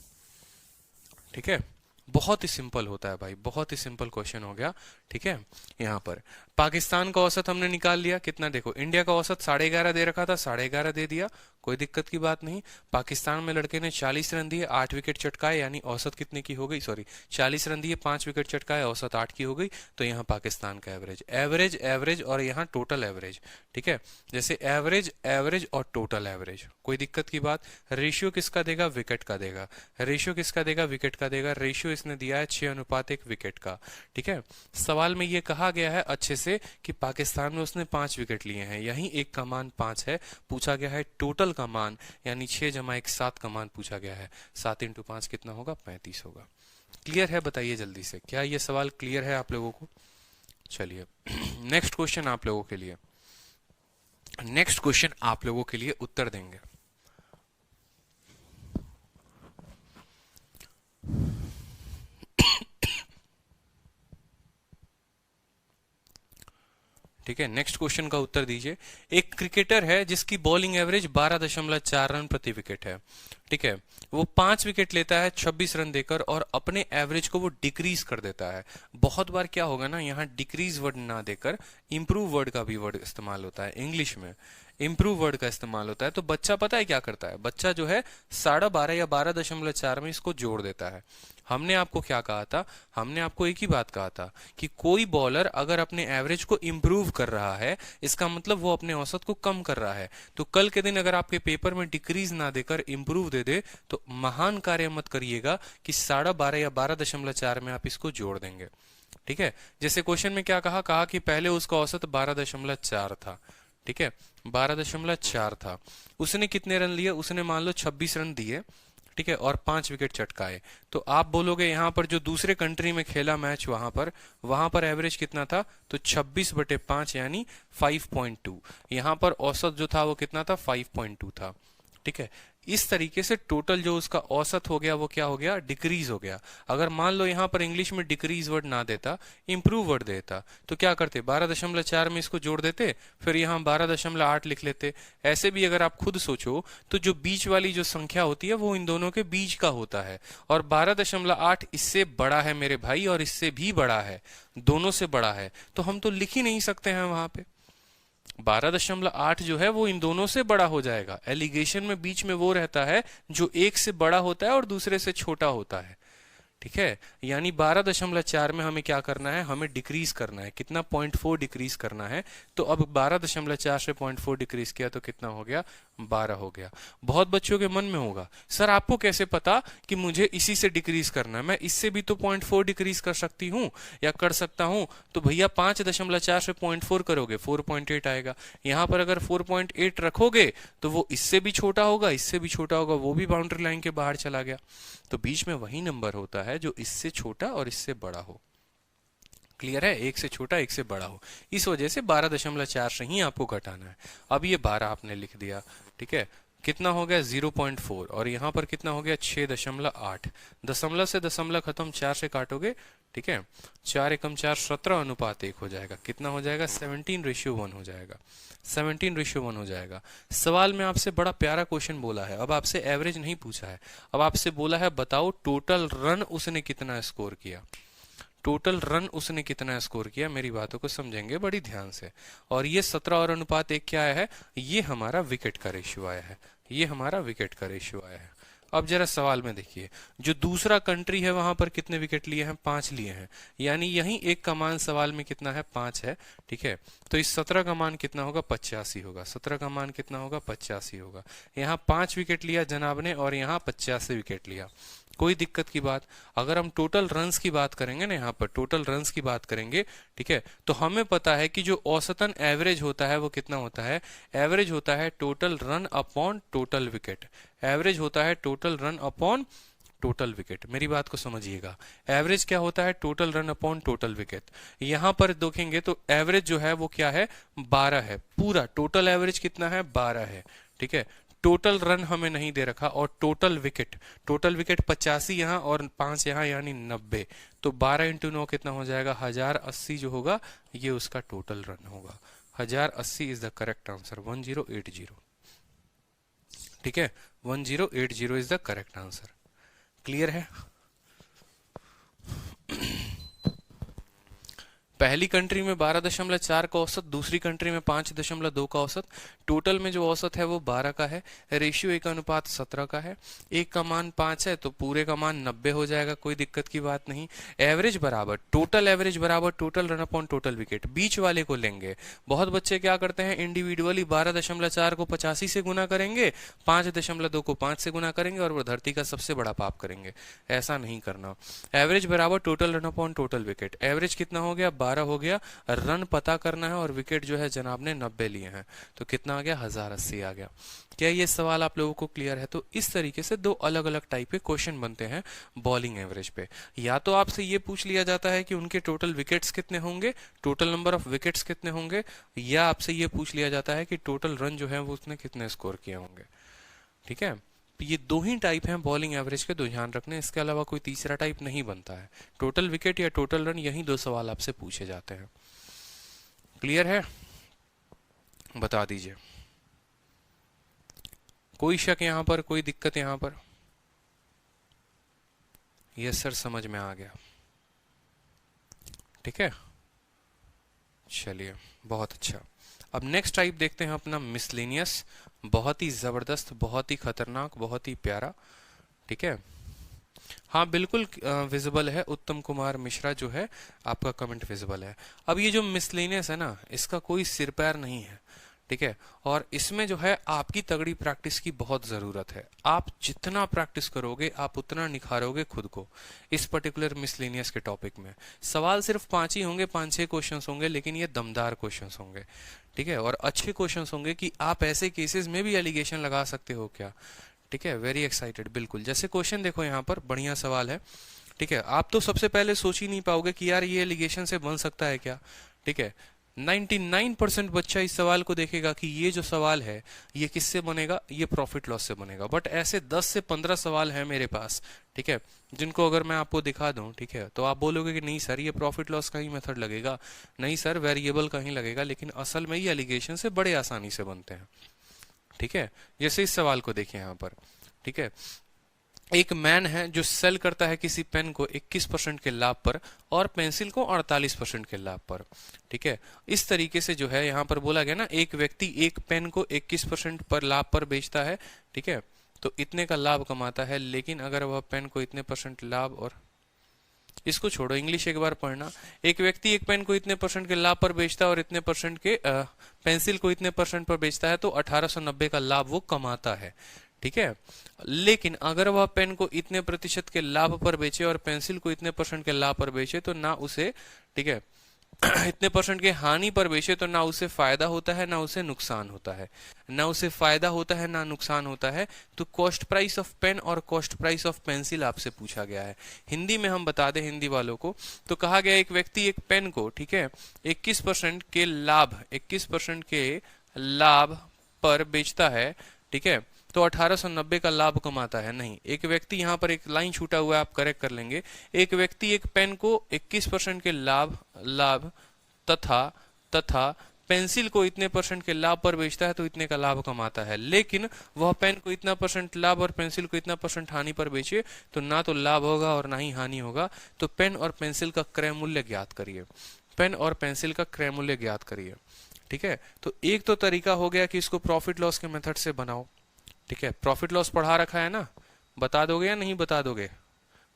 ठीक है, बहुत ही सिंपल होता है भाई, बहुत ही सिंपल क्वेश्चन हो गया। ठीक है, यहाँ पर पाकिस्तान का औसत हमने निकाल लिया, कितना देखो, इंडिया का औसत 11.5 दे रखा था, 11.5 दे दिया, कोई दिक्कत की बात नहीं। पाकिस्तान में लड़के ने 40 रन दिए, 8 विकेट चटकाए, यानी औसत कितने की हो गई? सॉरी, 40 रन दिए, 5 विकेट चटकाए, औसत 8 की हो गई। तो यहाँ पाकिस्तान का एवरेज, एवरेज, एवरेज, और यहाँ टोटल एवरेज। ठीक है, जैसे एवरेज, एवरेज और टोटल एवरेज, कोई दिक्कत की बात। रेशियो किसका देगा? विकेट का देगा। रेशियो किसका देगा? विकेट का देगा। रेशियो इसने दिया है 6:1 विकेट का। ठीक है, सवाल में ये कहा गया है अच्छे से कि पाकिस्तान में उसने 5 विकेट लिए हैं, यही एक का मान 5 है। पूछा गया है टोटल का मान, यानी 6 + 1 7 का मान पूछा गया है। 7 इंटू 5 कितना होगा? 35 होगा। क्लियर है? बताइए जल्दी से, क्या ये सवाल क्लियर है आप लोगों को? चलिए नेक्स्ट क्वेश्चन आप लोगों के लिए, नेक्स्ट क्वेश्चन आप लोगों के लिए उत्तर देंगे। ठीक है, नेक्स्ट क्वेश्चन का उत्तर दीजिए। एक क्रिकेटर है जिसकी बॉलिंग एवरेज 12.4 रन प्रति विकेट है। ठीक है, वो 5 विकेट लेता है 26 रन देकर, और अपने एवरेज को वो डिक्रीज कर देता है। बहुत बार क्या होगा ना, यहाँ डिक्रीज वर्ड ना देकर इंप्रूव वर्ड का भी वर्ड इस्तेमाल होता है इंग्लिश में, इंप्रूव वर्ड का इस्तेमाल होता है। तो बच्चा पता है क्या करता है? बच्चा जो है 12.5 या 12.4 में इसको जोड़ देता है। हमने आपको क्या कहा था? हमने आपको एक ही बात कहा था कि कोई बॉलर अगर अपने एवरेज को इंप्रूव कर रहा है, इसका मतलब वो अपने औसत को कम कर रहा है। तो कल के दिन अगर आपके पेपर में डिक्रीज ना देकर इंप्रूव दे दे तो महान कार्य मत करिएगा कि 12.5 या 12.4 में आप इसको जोड़ देंगे। ठीक है, जैसे क्वेश्चन में क्या कहा? कहा कि पहले उसका औसत 12.4 था। ठीक है, 12.4 था। उसने कितने रन लिए? उसने मान लो 26 रन दिए। ठीक है, और 5 विकेट चटकाए। तो आप बोलोगे यहाँ पर जो दूसरे कंट्री में खेला मैच, वहां पर एवरेज कितना था? तो 26/5 यानी 5.2। यहाँ पर औसत जो था वो कितना था? 5.2 था। ठीक है। इस तरीके से टोटल जो उसका औसत हो गया वो क्या हो गया, डिक्रीज हो गया। अगर मान लो यहाँ पर इंग्लिश में डिक्रीज वर्ड ना देता, इंप्रूव वर्ड देता, तो क्या करते, 12.4 में इसको जोड़ देते, फिर यहाँ 12.8 लिख लेते। ऐसे भी अगर आप खुद सोचो तो जो बीच वाली जो संख्या होती है वो इन दोनों के बीच का होता है, और 12.8 इससे बड़ा है मेरे भाई, और इससे भी बड़ा है, दोनों से बड़ा है, तो हम तो लिख ही नहीं सकते हैं वहां पे। 12.8 जो है वो इन दोनों से बड़ा हो जाएगा। एलिगेशन में बीच में वो रहता है जो एक से बड़ा होता है और दूसरे से छोटा होता है, ठीक है। यानी 12.4 में हमें क्या करना है, हमें डिक्रीज करना है, कितना, 0.4 डिक्रीज करना है। तो अब 12.4 से 0.4 डिक्रीज किया तो कितना हो गया, 12 हो गया। बहुत बच्चों के मन में होगा, सर आपको कैसे पता कि मुझे इसी से डिक्रीज करना है, मैं इससे भी तो 0.4 डिक्रीज कर सकती हूँ या कर सकता हूँ। तो भैया 5.4 से 0.4 करोगे 4.8 आएगा। यहाँ पर अगर 4.8 रखोगे तो वो इससे भी छोटा होगा, इससे भी छोटा होगा, वो भी बाउंड्री लाइन के बाहर चला गया। तो बीच में वही नंबर होता है जो इससे छोटा और इससे बड़ा हो। क्लियर है, एक से छोटा एक से बड़ा हो। इस वजह से 12.4 से ही आपको घटाना है। अब ये 12 आपने लिख दिया, ठीक है। कितना हो गया, 0.4, और यहाँ पर कितना हो गया, 6.8। दशमलव से दशमलव खत्म, 4 से काटोगे, ठीक है, 4 एकम 4, 17:1 हो जाएगा। कितना हो जाएगा, 17:1 हो जाएगा, 17:1 हो जाएगा। सवाल में आपसे बड़ा प्यारा क्वेश्चन बोला है, अब आपसे एवरेज नहीं पूछा है, अब आपसे बोला है बताओ टोटल रन उसने कितना स्कोर किया, टोटल रन उसने कितना स्कोर किया। मेरी बातों को समझेंगे बड़ी ध्यान से। और ये 17:1 क्या आया है, ये हमारा विकेट का रेशियो आया है, ये हमारा विकेट का रेशियो आया है। अब जरा सवाल में देखिए, जो दूसरा कंट्री है वहां पर कितने विकेट लिए हैं, 5 लिए हैं, यानी यही एक का मान सवाल में कितना है, 5 है, ठीक है। तो इस 17 का मान कितना होगा, 85 होगा। 17 का मान कितना होगा, 85 होगा। यहाँ 5 विकेट लिया जनाब ने और यहाँ 85 विकेट लिया, कोई दिक्कत की बात। अगर हम टोटल रन्स की बात करेंगे ना, यहाँ पर टोटल रन्स की बात करेंगे, ठीक है, तो हमें पता है कि जो औसतन एवरेज होता है वो कितना होता है, एवरेज होता है total run upon total wicket, average होता है total run upon total wicket. मेरी बात को समझिएगा, एवरेज क्या होता है, total run upon total wicket. यहां पर देखेंगे तो एवरेज जो है वो क्या है, 12 है, पूरा टोटल एवरेज कितना है, 12 है, ठीक है। टोटल रन हमें नहीं दे रखा, और टोटल विकेट 85 यहाँ और 5 यहाँ, यानी 90। तो 12 × 9 कितना हो जाएगा, 1080 जो होगा ये उसका टोटल रन होगा। 1080 इज द करेक्ट आंसर, 1080, ठीक है, 1080 is the correct answer. Clear है। पहली कंट्री में 12.4 का औसत, दूसरी कंट्री में 5.2 का औसत, टोटल में जो औसत है वो 12 का है, रेशियो 1:17 का है, एक का मान 5 है तो पूरे का मान 90 हो जाएगा, कोई दिक्कत की बात नहीं। एवरेज बराबर टोटल एवरेज बराबर total run upon total wicket, बीच वाले को लेंगे। बहुत बच्चे क्या करते हैं, इंडिविजुअली 12.4 को 85 से गुना करेंगे, 5.2 को 5 से गुना करेंगे और वो धरती का सबसे बड़ा पाप करेंगे। ऐसा नहीं करना। एवरेज बराबर total run upon total wicket, average कितना हो गया, 12 हो गया, रन पता करना है और विकेट जो है जनाब ने 90 लिए हैं, तो कितना आ गया, 1080 आ गया। क्या ये सवाल आप लोगों को क्लियर है। तो इस तरीके से दो अलग अलग टाइप के क्वेश्चन बनते हैं बॉलिंग एवरेज पे। या तो आपसे ये पूछ लिया जाता है कि उनके टोटल विकेट्स कितने होंगे, टोटल नंबर ऑफ विकेट्स कितने होंगे, या आपसे ये पूछ लिया जाता है कि टोटल रन जो है वो उसने कितने स्कोर किए होंगे, ठीक है। ये दो ही टाइप हैं बॉलिंग एवरेज के, दो ध्यान रखने, इसके अलावा कोई तीसरा टाइप नहीं बनता है। टोटल विकेट या टोटल रन, यही दो सवाल आपसे पूछे जाते हैं। क्लियर है, बता दीजिए। कोई शक यहां पर, कोई दिक्कत यहां पर। यस सर, समझ में आ गया, ठीक है। चलिए, बहुत अच्छा। अब नेक्स्ट टाइप देखते हैं अपना मिसलेनियस, बहुत ही जबरदस्त, बहुत ही खतरनाक, बहुत ही प्यारा, ठीक है। हाँ बिल्कुल विजिबल है, उत्तम कुमार मिश्रा जो है आपका कमेंट विजिबल है। अब ये जो मिसलेनियस है ना, इसका कोई सिर पैर नहीं है, ठीक है। और इसमें जो है आपकी तगड़ी प्रैक्टिस की बहुत जरूरत है। आप जितना प्रैक्टिस करोगे आप उतना निखारोगे खुद को इस पर्टिकुलर मिसलेनियस के टॉपिक में। सवाल सिर्फ 5 ही होंगे, 5-6 क्वेश्चंस होंगे, लेकिन ये दमदार क्वेश्चंस होंगे, ठीक है। और अच्छे क्वेश्चंस होंगे कि आप ऐसे केसेस में भी एलिगेशन लगा सकते हो क्या, ठीक है। वेरी एक्साइटेड, बिल्कुल। जैसे क्वेश्चन देखो यहाँ पर, बढ़िया सवाल है, ठीक है। आप तो सबसे पहले सोच ही नहीं पाओगे कि यार ये एलिगेशन से बन सकता है क्या, ठीक है। 99% बच्चा इस सवाल को देखेगा कि ये जो सवाल है ये किससे बनेगा, ये प्रॉफिट लॉस से बनेगा। बट ऐसे 10 से 15 सवाल हैं मेरे पास, ठीक है, जिनको अगर मैं आपको दिखा दूं, ठीक है, तो आप बोलोगे कि नहीं सर ये प्रॉफिट लॉस का ही मेथड लगेगा, नहीं सर वेरिएबल का ही लगेगा, लेकिन असल में ये एलिगेशन से बड़े आसानी से बनते हैं, ठीक है। जैसे इस सवाल को देखिए यहाँ पर, ठीक है, एक मैन है जो सेल करता है किसी पेन को 21% के लाभ पर और पेंसिल को 48% के लाभ पर, ठीक है। इस तरीके से जो है यहाँ पर बोला गया ना, एक व्यक्ति एक पेन को 21% पर लाभ पर बेचता है, ठीक है, तो इतने का लाभ कमाता है, लेकिन अगर वह पेन को इतने परसेंट लाभ, और इसको छोड़ो, इंग्लिश एक बार पढ़ना, एक व्यक्ति एक पेन को इतने परसेंट के लाभ पर बेचता है और इतने परसेंट के पेंसिल को इतने परसेंट पर बेचता है, तो 1890 का लाभ वो कमाता है, ठीक है। लेकिन अगर वह पेन को इतने प्रतिशत के लाभ पर बेचे और पेंसिल को इतने परसेंट के लाभ पर बेचे तो ना उसे, ठीक है, इतने परसेंट के हानि पर बेचे तो ना उसे फायदा होता है ना उसे नुकसान होता है, ना उसे फायदा होता है ना नुकसान होता है। तो कॉस्ट प्राइस ऑफ पेन और कॉस्ट प्राइस ऑफ पेंसिल आपसे पूछा गया है। हिंदी में हम बता दें हिंदी वालों को, तो कहा गया एक व्यक्ति एक पेन को, ठीक है, 21% के लाभ, 21% के लाभ पर बेचता है, ठीक है, तो 1890 का लाभ कमाता है। नहीं, एक व्यक्ति, यहाँ पर एक लाइन छूटा हुआ है, आप करेक्ट कर लेंगे, एक व्यक्ति एक पेन को 21% के लाभ तथा पेंसिल को इतने परसेंट के लाभ पर बेचता है तो इतने का लाभ कमाता है। लेकिन वह पेन को इतना परसेंट लाभ और पेंसिल को इतना परसेंट हानि पर बेचे तो ना तो लाभ होगा और ना ही हानि होगा। तो पेन और पेंसिल का क्रय मूल्य ज्ञात करिए, पेन और पेंसिल का क्रय मूल्य ज्ञात करिए, ठीक है। तो एक तो तरीका हो गया कि इसको प्रॉफिट लॉस के मेथड से बनाओ, ठीक है। प्रॉफिट लॉस पढ़ा रखा है ना, बता दोगे या नहीं बता दोगे,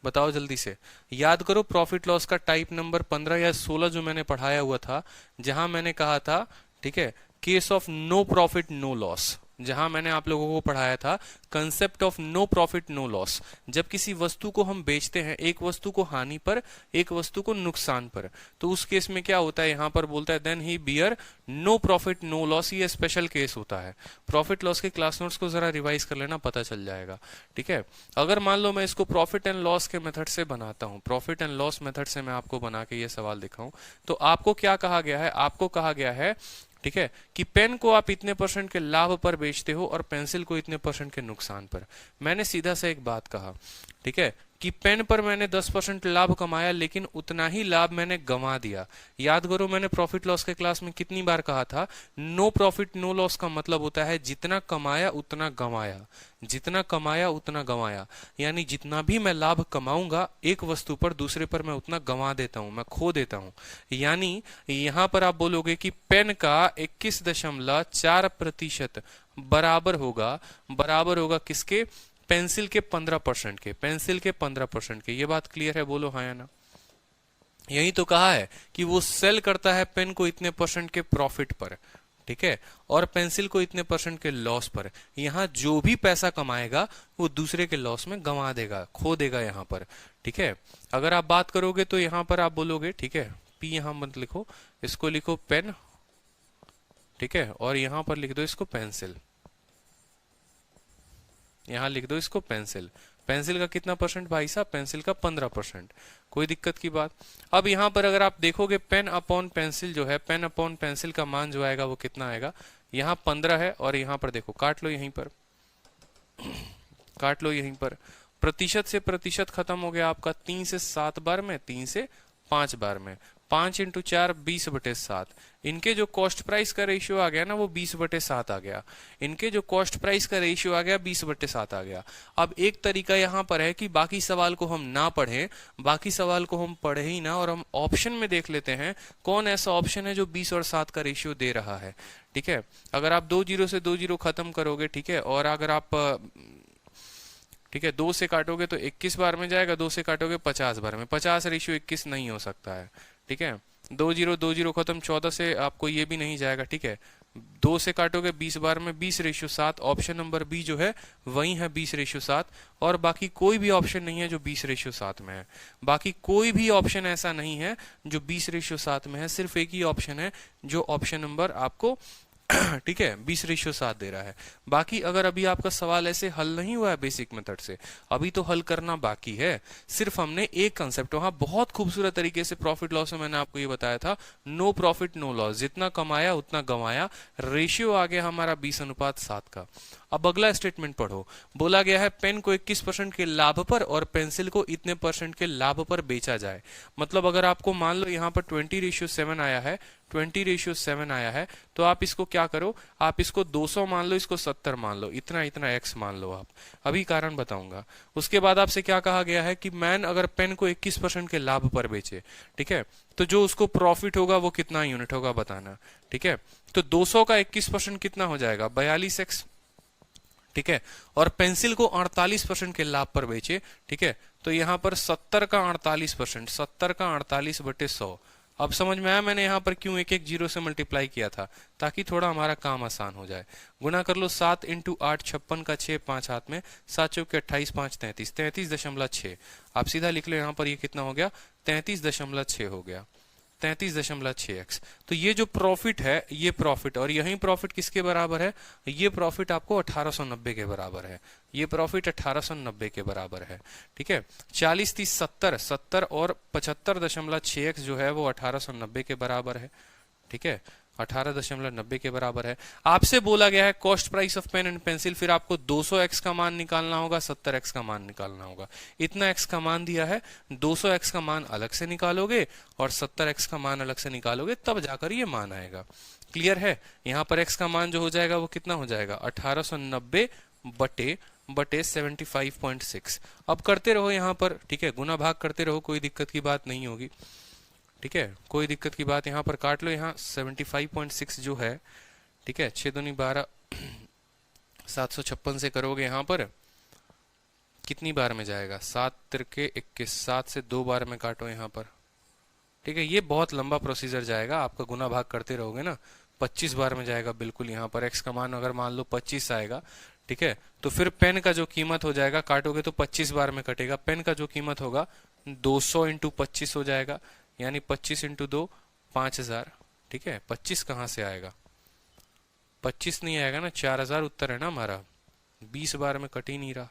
बताओ जल्दी से, याद करो प्रॉफिट लॉस का टाइप नंबर 15 या 16 जो मैंने पढ़ाया हुआ था, जहां मैंने कहा था, ठीक है, case of no profit no loss, जहां मैंने आप लोगों को पढ़ाया था concept of no profit no loss. जब किसी वस्तु को हम बेचते हैं, एक वस्तु को हानि पर एक वस्तु को नुकसान पर, तो उस केस में क्या होता है, यहां पर बोलता है then he bear no profit no loss. ये स्पेशल केस होता है। प्रॉफिट लॉस के क्लास नोट्स को जरा रिवाइज कर लेना, पता चल जाएगा, ठीक है। अगर मान लो मैं इसको प्रॉफिट एंड लॉस के मेथड से बनाता हूं, प्रॉफिट एंड लॉस मेथड से मैं आपको बना के ये सवाल दिखाऊं, तो आपको क्या कहा गया है, आपको कहा गया है, ठीक है, कि पेन को आप इतने परसेंट के लाभ पर बेचते हो और पेंसिल को इतने परसेंट के नुकसान पर। मैंने सीधा सा एक बात कहा, ठीक है, कि पेन पर मैंने 10% लाभ कमाया लेकिन उतना ही लाभ मैंने गंवा दिया। याद करो मैंने प्रॉफिट लॉस के क्लास में कितनी बार कहा था, नो प्रॉफिट नो लॉस का मतलब होता है जितना कमाया उतना गंवाया, जितना कमाया उतना गंवाया, यानी जितना भी मैं लाभ कमाऊंगा एक वस्तु पर, दूसरे पर मैं उतना गंवा देता हूं, मैं खो देता हूं। यानी यहां पर आप बोलोगे कि पेन का 21.4% बराबर होगा किसके, पेंसिल के 15% के, पेंसिल के 15% के। ये बात क्लियर है, बोलो हाँ या ना। यही तो कहा है कि वो सेल करता है पेन को इतने परसेंट के प्रॉफिट पर, ठीक है, और पेंसिल को इतने परसेंट के लॉस पर। यहां जो भी पैसा कमाएगा वो दूसरे के लॉस में गंवा देगा, खो देगा यहां पर, ठीक है। अगर आप बात करोगे तो यहां पर आप बोलोगे, ठीक है, पी यहां मत लिखो, इसको लिखो पेन, ठीक है, और यहां पर लिख दो इसको पेंसिल, यहां लिख दो इसको पेंसिल। पेंसिल का कितना परसेंट भाई साहब, पेंसिल का 15%, कोई दिक्कत की बात। अब यहां पर अगर आप देखोगे पेन अपॉन पेंसिल जो है, पेन अपॉन पेंसिल का मान जो आएगा वो कितना आएगा, यहां 15 है और यहां पर देखो काट लो, यहीं पर काट लो, यहीं पर प्रतिशत से प्रतिशत खत्म हो गया आपका 3 से 7 बार में, 3 से 5 बार में, 5 × 4 20/7। इनके जो कॉस्ट प्राइस का रेशियो आ गया ना वो 20/7 आ गया, इनके जो कॉस्ट प्राइस का रेशियो आ गया 20/7 आ गया। अब एक तरीका यहाँ पर है कि बाकी सवाल को हम ना पढ़ें, बाकी सवाल को हम पढ़े ही ना और हम ऑप्शन में देख लेते हैं कौन ऐसा ऑप्शन है जो 20 और 7 का रेशियो दे रहा है, ठीक है। अगर आप 2 0 से 2 0 खत्म करोगे, ठीक है, और अगर आप ठीक है 2 से काटोगे तो 21 बार में जाएगा, 2 से काटोगे 50 बार में, 50:21 नहीं हो सकता है, ठीक है। 2 0 खत्म, 14 से आपको ये भी नहीं जाएगा, ठीक है। 2 से काटोगे 20 बार में, 20:7। ऑप्शन नंबर बी जो है वही है 20:7, और बाकी कोई भी ऑप्शन नहीं है जो 20:7 में है। बाकी कोई भी ऑप्शन ऐसा नहीं है जो 20:7 में है, सिर्फ एक ही ऑप्शन है जो ऑप्शन नंबर आपको ठीक है, 20:7 दे रहा है। बाकी अगर अभी आपका सवाल ऐसे हल नहीं हुआ है बेसिक मेथड से, अभी तो हल करना बाकी है। सिर्फ हमने एक कंसेप्ट वहां बहुत खूबसूरत तरीके से प्रॉफिट लॉस में मैंने आपको ये बताया था, नो प्रॉफिट नो लॉस, जितना कमाया उतना गंवाया, रेशियो आ गया हमारा 20:7 का। अब अगला स्टेटमेंट पढ़ो, बोला गया है पेन को 21% के लाभ पर और पेंसिल को इतने % के लाभ पर बेचा जाए। मतलब अगर आपको मान लो यहाँ पर 20:7 आया है, 20:7 आया है, तो आप इसको क्या करो, आप इसको 200 मान लो, इसको 70 मान लो, इतना इतना x मान लो आप। अभी कारण बताऊंगा। उसके बाद आपसे क्या कहा गया है कि मैन अगर पेन को 21% के लाभ पर बेचे, ठीक है, तो जो उसको प्रॉफिट होगा वो कितना यूनिट होगा बताना। ठीक है, तो 200 का 21% कितना हो जाएगा, 42x। ठीक है, और पेंसिल को 48% के लाभ पर बेचे, ठीक है, तो यहां पर 70 का 48%, 70 का 48/100। अब समझ में आया मैंने यहाँ पर क्यों एक एक जीरो से मल्टीप्लाई किया था, ताकि थोड़ा हमारा काम आसान हो जाए। गुना कर लो, 7 × 8 56 का 6, 5 हाथ में, 7 चौके 28, 5 33, 33.6। आप सीधा लिख लो यहाँ पर, ये कितना हो गया, 33.6 हो गया, 33.6x। तो ये जो प्रॉफिट है, ये प्रॉफिट, और यही प्रॉफिट किसके बराबर है, ये प्रॉफिट आपको 1890 के बराबर है, ये प्रॉफिट 1890 के बराबर है। ठीक है, 40 30 70, 70 और 75.6x जो है वो 1890 के बराबर है। ठीक है, 18.90 के बराबर है। आपसे बोला गया है cost price of pen and pencil, फिर आपको 200x का मान निकालना होगा, 70x का मान निकालना होगा। इतना x का मान दिया है, 200x का मान अलग से निकालोगे और 70x का मान अलग से निकालोगे, तब जाकर ये मान आएगा। क्लियर है? यहाँ पर x का मान जो हो जाएगा वो कितना हो जाएगा, 1890 बटे 75.6। अब करते रहो यहाँ पर, ठीक है, गुना भाग करते रहो, कोई दिक्कत की बात नहीं होगी। ठीक है, कोई दिक्कत की बात, यहाँ पर काट लो, यहाँ 75.6 जो है, ठीक है, 6 दूनी 12, 756 से करोगे यहाँ पर कितनी बार में जाएगा, 7 तिरके 21, 7 से 2 बार में काटो यहाँ पर। ठीक है, ये बहुत लंबा प्रोसीजर जाएगा, आपका गुना भाग करते रहोगे ना, 25 बार में जाएगा बिल्कुल। यहाँ पर x का मान अगर मान लो 25 आएगा, ठीक है, तो फिर पेन का जो कीमत हो जाएगा, काटोगे तो 25 बार में कटेगा, पेन का जो कीमत होगा 200 × 25 हो जाएगा, यानी 25 × 2 5000। ठीक है, 25 कहां से आएगा, 25 नहीं आएगा ना, 4000 उत्तर है ना हमारा, 20 बार में कट ही नहीं रहा।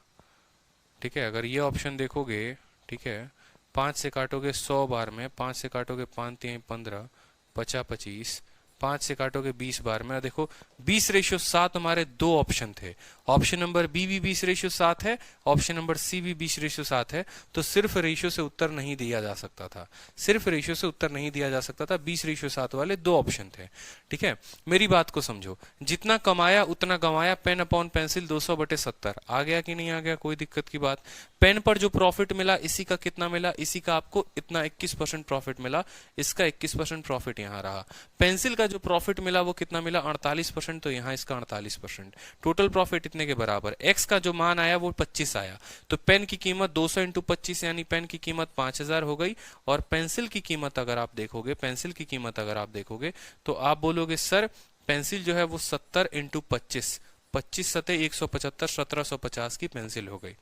ठीक है, अगर ये ऑप्शन देखोगे, ठीक है, 5 से काटोगे 100 बार में, 5 से काटोगे 5 3 15, 50 25, 5 से काटोगे 20 बार में। देखो 20:7 हमारे दो ऑप्शन थे, ऑप्शन नंबर बी भी 20:7 है, ऑप्शन नंबर सी भी 20:7 है। तो सिर्फ रेशियो से उत्तर नहीं दिया जा सकता था, सिर्फ रेशियो से उत्तर नहीं दिया जा सकता था, 20:7 वाले दो ऑप्शन थे। ठीक है, मेरी बात को समझो, जितना कमाया उतना गंवाया, पेन अपॉन पेंसिल 200/70 आ गया कि नहीं आ गया, कोई दिक्कत की बात। पेन पर जो प्रॉफिट मिला, इसी का कितना मिला, इसी का आपको इतना 21% प्रॉफिट मिला, इसका 21% प्रॉफिट यहाँ रहा। पेंसिल का जो प्रॉफिट मिला वो कितना मिला, 48%, तो यहाँ इसका 48%, टोटल प्रॉफिट इतने के बराबर। एक्स का जो मान आया वो 25 आया, तो पेन की कीमत 200 × 25 यानी पेन की कीमत 5000 हो गई। और पेंसिल की कीमत अगर आप देखोगे, पेंसिल की कीमत अगर आप देखोगे तो आप बोलोगे सर पेंसिल जो है वो 70 × 25, 25 सतह 175, 1750 की पेंसिल हो गई।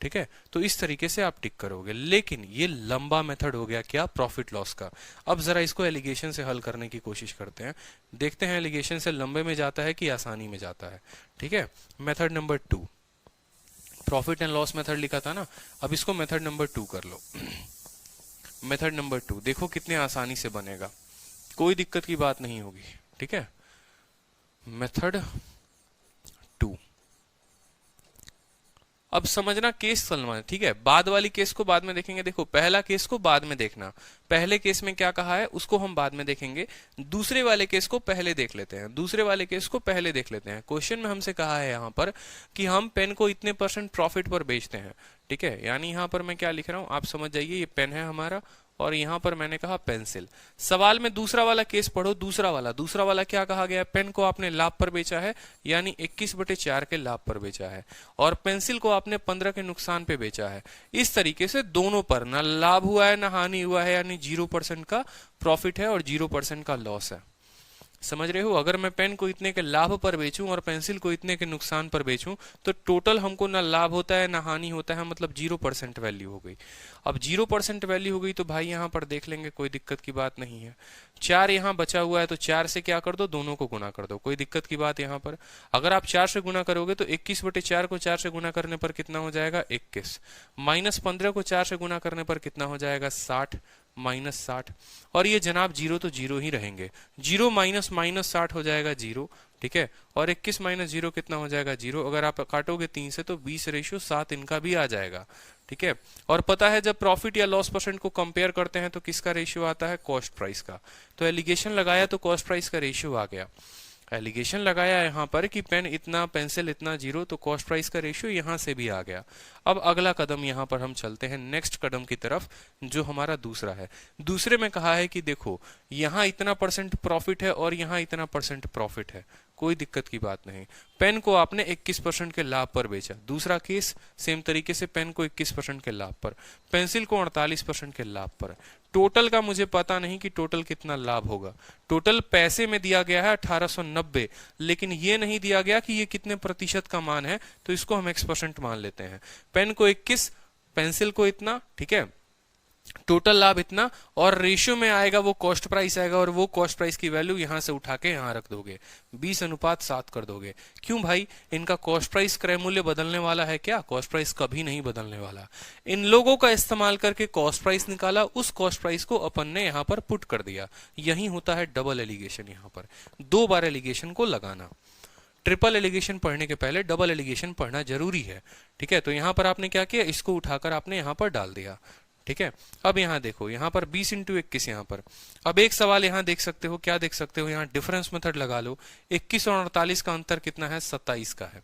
ठीक है, तो इस तरीके से आप टिक करोगे। लेकिन ये लंबा मेथड हो गया क्या, प्रॉफिट लॉस का। अब जरा इसको एलिगेशन से हल करने की कोशिश करते हैं, देखते हैं एलिगेशन से लंबे में जाता है कि आसानी में जाता है। ठीक है, method number 2, profit and loss method लिखा था ना, अब इसको मेथड नंबर 2 कर लो। मेथड नंबर 2 देखो कितने आसानी से बनेगा, कोई दिक्कत की बात नहीं होगी। ठीक है, मेथड 2, अब समझना केस चलना है। ठीक है, बाद वाली केस को बाद में देखेंगे। देखो पहला केस को बाद में देखना, पहले केस में क्या कहा है उसको हम बाद में देखेंगे, दूसरे वाले केस को पहले देख लेते हैं, दूसरे वाले केस को पहले देख लेते हैं। क्वेश्चन में हमसे कहा है यहाँ पर कि हम पेन को इतने % प्रॉफिट पर बेचते हैं। ठीक है, यानी यहाँ पर मैं क्या लिख रहा हूँ आप समझ जाइए, ये पेन है हमारा और यहाँ पर मैंने कहा पेंसिल। सवाल में दूसरा वाला केस पढ़ो, दूसरा वाला क्या कहा गया, पेन को आपने लाभ पर बेचा है यानी 21/4 के लाभ पर बेचा है, और पेंसिल को आपने 15 के नुकसान पे बेचा है। इस तरीके से दोनों पर ना लाभ हुआ है ना हानि हुआ है, यानी 0% का प्रॉफिट है और 0% का लॉस है। समझ रहे हो? अगर मैं पेन को इतने के लाभ पर बेचूं और पेंसिल को इतने के नुकसान पर बेचूं तो टोटल हमको ना लाभ होता है ना हानि होता है, मतलब 0% वैल्यू हो गई। अब 0% वैल्यू हो गई तो भाई यहाँ पर देख लेंगे, कोई दिक्कत की बात नहीं है। 4 यहाँ बचा हुआ है तो 4 से क्या कर दो, दोनों को गुना कर दो, कोई दिक्कत की बात यहाँ पर। अगर आप 4 से गुना करोगे तो 21/4 को 4 से गुना करने पर कितना हो जाएगा, 21। -15 को 4 से गुना करने पर कितना हो जाएगा, 60, -60। और ये जनाब जीरो तो जीरो ही रहेंगे, 0 माइनस -60 हो जाएगा 0, ठीक है। और 21 - 0 कितना हो जाएगा, 0। अगर आप काटोगे 3 से तो 20:7 इनका भी आ जाएगा, ठीक है। और पता है जब प्रॉफिट या लॉस परसेंट को कंपेयर करते हैं तो किसका रेशियो आता है, कॉस्ट प्राइस का। तो एलिगेशन लगाया तो कॉस्ट प्राइस का रेशियो आ गया। एलिगेशन लगाया यहाँ पर कि पेन इतना, पेंसिल इतना, 0, तो कॉस्ट प्राइस का रेशियो यहाँ से भी आ गया। अब अगला कदम यहाँ पर हम चलते हैं नेक्स्ट कदम की तरफ, जो हमारा दूसरा है। दूसरे में कहा है कि देखो यहाँ इतना % प्रॉफिट है और यहाँ इतना % प्रॉफिट है, कोई दिक्कत की बात नहीं। पेन को आपने 21% के लाभ पर बेचा। दूसरा केस सेम तरीके से, पेन को 21% के लाभ पर, पेंसिल को 48% के लाभ पर। टोटल का मुझे पता नहीं कि टोटल कितना लाभ होगा। टोटल पैसे में दिया गया है 1890, लेकिन ये नहीं दिया गया कि ये कितने प्रतिशत का मान है, तो इसको हम x% मान लेते हैं। पेन को 21, पेंसिल को इतना, ठीक है, टोटल लाभ इतना, और रेशियो में आएगा वो कॉस्ट प्राइस आएगा, और वो कॉस्ट प्राइस की वैल्यू यहां से उठा के यहां रख दोगे, 20:7 कर दोगे। क्यों भाई, इनका कॉस्ट प्राइस क्रय मूल्य बदलने वाला है क्या? कॉस्ट प्राइस कभी नहीं बदलने वाला। इन लोगों का इस्तेमाल करके कॉस्ट प्राइस निकाला, उस कॉस्ट प्राइस को अपन ने यहां पर पुट कर दिया। यही होता है डबल एलिगेशन। यहां पर 2 बार एलिगेशन को लगाना। ट्रिपल एलिगेशन पढ़ने के पहले डबल एलिगेशन पढ़ना जरूरी है, ठीक है। तो यहां पर आपने क्या किया, इसको उठाकर आपने यहां पर डाल दिया, ठीक है। अब यहाँ देखो, यहाँ पर 20 × 21 यहाँ पर। अब एक सवाल यहाँ देख सकते हो, क्या देख सकते हो, यहाँ डिफरेंस मेथड लगा लो। 21 और 48 का अंतर कितना है, 27 का है।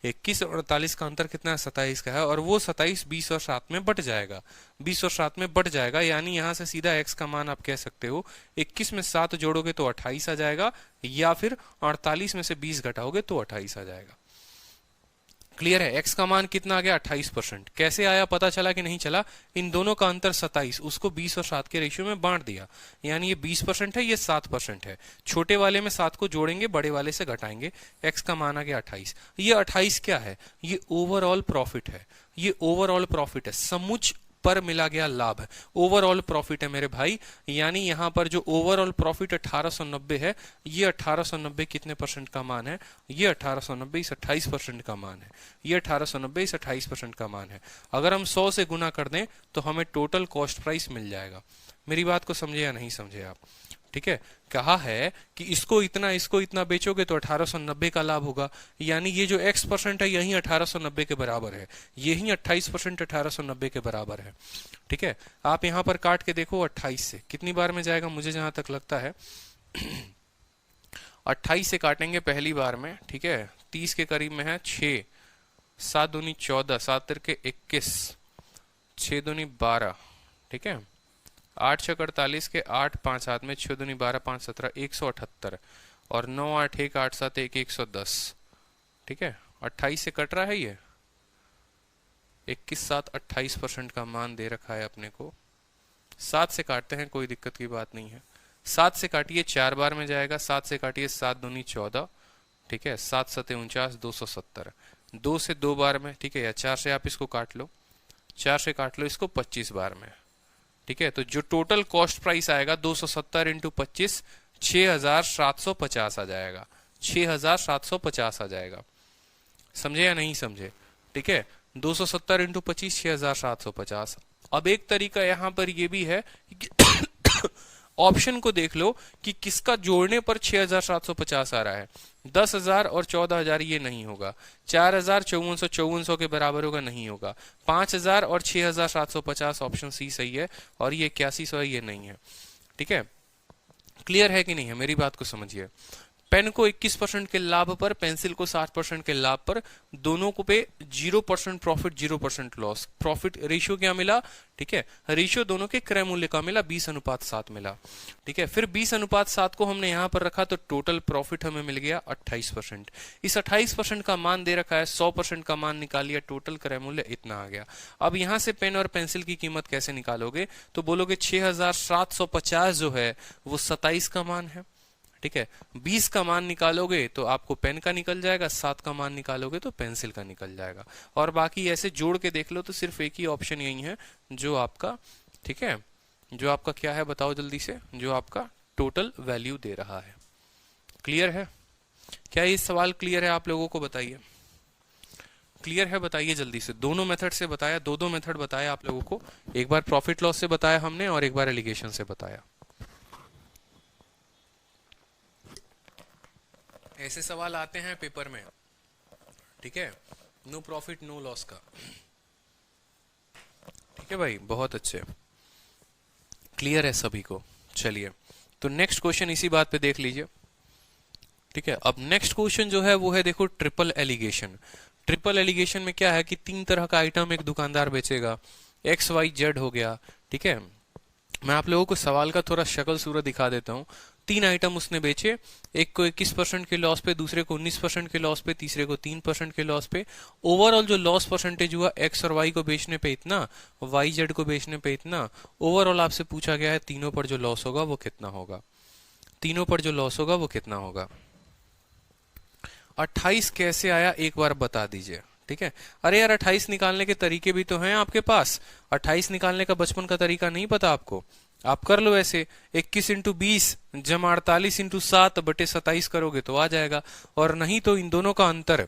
21 और 48 का अंतर कितना है, 27 का है। और वो 27 20 और 7 में बट जाएगा, 20 और 7 में बट जाएगा, यानी यहाँ से सीधा x का मान आप कह सकते हो 21 में 7 जोड़ोगे तो 28 आ जाएगा, या फिर 48 में से 20 घटाओगे तो 28 आ जाएगा। क्लियर है? x का मान कितना आ गया, 28%। कैसे आया, पता चला कि नहीं चला? इन दोनों का अंतर 27, उसको 20 और 7 के रेशियो में बांट दिया, यानी ये 20% है, ये 7% है। छोटे वाले में 7 को जोड़ेंगे, बड़े वाले से घटाएंगे, x का मान आ गया 28। ये 28 क्या है, ये ओवरऑल प्रॉफिट है। ये ओवरऑल प्रॉफिट है, समुच पर मिला गया लाभ है, ओवरऑल प्रॉफिट है मेरे भाई। यानी यहां पर जो ओवरऑल प्रॉफिट 1890 है, ये 1890 कितने % का मान है, ये 1890 इस 28% का मान है। ये 1890 इस 28% का मान है। अगर हम 100 से गुना कर दें तो हमें टोटल कॉस्ट प्राइस मिल जाएगा। मेरी बात को समझे या नहीं समझे आप? ठीक है, कहा है कि इसको इतना बेचोगे तो 1890 का लाभ होगा, यानी ये जो x% है यही 1890 के बराबर है, यही 28% 1890 के बराबर है। ठीक है, आप यहां पर काट के देखो 28 से कितनी बार में जाएगा, मुझे जहां तक लगता है 28 से काटेंगे पहली बार में, ठीक है, 30 के करीब में है, 6 7 दूनी 14, 7 तिरके 21, 6 दूनी 12, ठीक है, 8 6 48 के 8 5 हाथ में, 6 दूनी 12 5 17 178, और 9 8 1 8 7 1 110। ठीक है, 28 से कट रहा है, ये 21 7 28% का मान दे रखा है अपने को। 7 से काटते हैं, कोई दिक्कत की बात नहीं है। 7 से काटिए 4 बार में जाएगा, 7 से काटिए 7 दूनी 14, ठीक है, 7 7 49 270, 2 से 2 बार में, ठीक है, या 4 से आप इसको काट लो, 4 से काट लो इसको 25 बार में। ठीक है, तो जो टोटल कॉस्ट प्राइस आएगा 270 इंटू 25 6750 आ जाएगा, 6750 आ जाएगा। समझे या नहीं समझे? ठीक है, 270 इंटू 25 6750। अब एक तरीका यहां पर ये भी है कि ऑप्शन को देख लो कि किसका जोड़ने पर 6750 आ रहा है। 10,000 और 14,000 ये नहीं होगा, 4,000 5400 के बराबर होगा, नहीं होगा। 5,000 और 6750 ऑप्शन सी सही है, और ये 8100 है, ये नहीं है। ठीक है, क्लियर है कि नहीं है? मेरी बात को समझिए। पेन को 21% के लाभ पर, पेंसिल को 60% के लाभ पर, दोनों को पे 0% प्रॉफिट 0% लॉस। प्रॉफिट रेशियो क्या मिला? ठीक है, रेशियो दोनों के क्रय मूल्य का मिला, 20:7 मिला। ठीक है, फिर 20:7 को हमने यहां पर रखा तो टोटल प्रॉफिट हमें मिल गया 28%। इस 28% का मान दे रखा है, 100% का मान निकालिए, टोटल क्रय मूल्य इतना आ गया। अब यहां से पेन और पेंसिल की कीमत कैसे निकालोगे? तो बोलोगे 6750 जो है वो 27 का मान है। ठीक है, 20 का मान निकालोगे तो आपको पेन का निकल जाएगा, 7 का मान निकालोगे तो पेंसिल का निकल जाएगा। और बाकी ऐसे जोड़ के देख लो तो सिर्फ एक ही ऑप्शन यही है जो आपका, ठीक है, जो आपका क्या है बताओ जल्दी से, जो आपका टोटल वैल्यू दे रहा है। क्लियर है? क्या ये सवाल क्लियर है आप लोगों को? बताइए, क्लियर है? बताइए जल्दी से। दोनों मेथड से बताया, दो मेथड बताया आप लोगों को, एक बार प्रॉफिट लॉस से बताया हमने और एक बार एलिगेशन से बताया। ऐसे सवाल आते हैं पेपर में, ठीक है, नो प्रॉफिट नो लॉस का। ठीक है भाई, बहुत अच्छे, क्लियर है सभी को। चलिए, तो नेक्स्ट क्वेश्चन इसी बात पे देख लीजिए। ठीक है, अब नेक्स्ट क्वेश्चन जो है वो है, देखो, ट्रिपल एलिगेशन। ट्रिपल एलिगेशन में क्या है कि 3 तरह का आइटम एक दुकानदार बेचेगा, एक्स वाई जेड हो गया। ठीक है, मैं आप लोगों को सवाल का थोड़ा शक्ल सूरत दिखा देता हूँ। 3 आइटम उसने बेचे, एक को 21% के लॉस पे, दूसरे को 19% के लॉस पे, तीसरे को 3% के लॉस पे। ओवरऑल जो लॉस परसेंटेज हुआ एक्स और वाई को बेचने पे इतना, वाई जेड को बेचने पे इतना। ओवरऑल आपसे पूछा गया है तीनों पर जो लॉस होगा वो कितना होगा, तीनों पर जो लॉस होगा वो कितना होगा। 28 कैसे आया एक बार बता दीजिए। ठीक है, अरे यार 28 निकालने के तरीके भी तो हैं आपके पास। 28 निकालने का बचपन का तरीका नहीं पता आपको? आप कर लो ऐसे, 21 इंटू 20 जमा 48 इंटू 7 बटे 27 करोगे तो आ जाएगा। और नहीं तो इन दोनों का अंतर,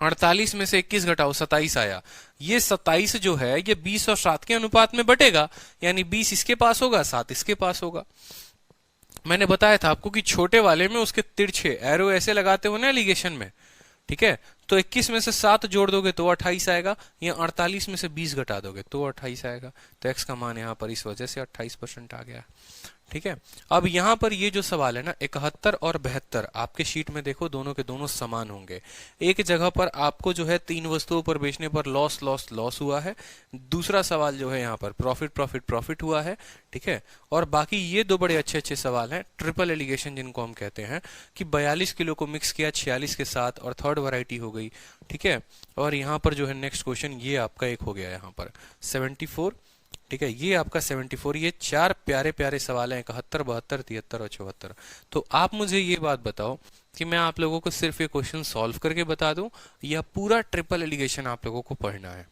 48 में से 21 घटाओ 27 आया। ये 27 जो है ये 20 और 7 के अनुपात में बटेगा, यानी 20 इसके पास होगा, 7 इसके पास होगा। मैंने बताया था आपको कि छोटे वाले में उसके तिरछे एरो ऐसे लगाते हो ना एलिगेशन में। ठीक है, तो 21 में से 7 जोड़ दोगे तो 28 आएगा, या 48 में से 20 घटा दोगे तो 28 आएगा। तो x का मान यहाँ पर इस वजह से 28% आ गया। ठीक है, अब यहाँ पर ये जो सवाल है ना, 71 और 72 आपके शीट में देखो दोनों के दोनों समान होंगे। एक जगह पर आपको जो है 3 वस्तुओं पर बेचने पर लॉस लॉस लॉस हुआ है, दूसरा सवाल जो है यहाँ पर प्रॉफिट प्रॉफिट प्रॉफिट हुआ है। ठीक है, और बाकी ये 2 बड़े अच्छे अच्छे सवाल हैं, ट्रिपल एलिगेशन जिनको हम कहते हैं, कि 42 किलो को मिक्स किया 46 के साथ और थर्ड वैरायटी हो गई। ठीक है, और यहाँ पर जो है नेक्स्ट क्वेश्चन ये आपका एक हो गया यहाँ पर 74। ठीक है, ये आपका 74। ये 4 प्यारे प्यारे सवाल हैं, 71, 72, 73 और 74। तो आप मुझे ये बात बताओ कि मैं आप लोगों को सिर्फ ये क्वेश्चन सॉल्व करके बता दूं या पूरा ट्रिपल एलिगेशन आप लोगों को पढ़ना है,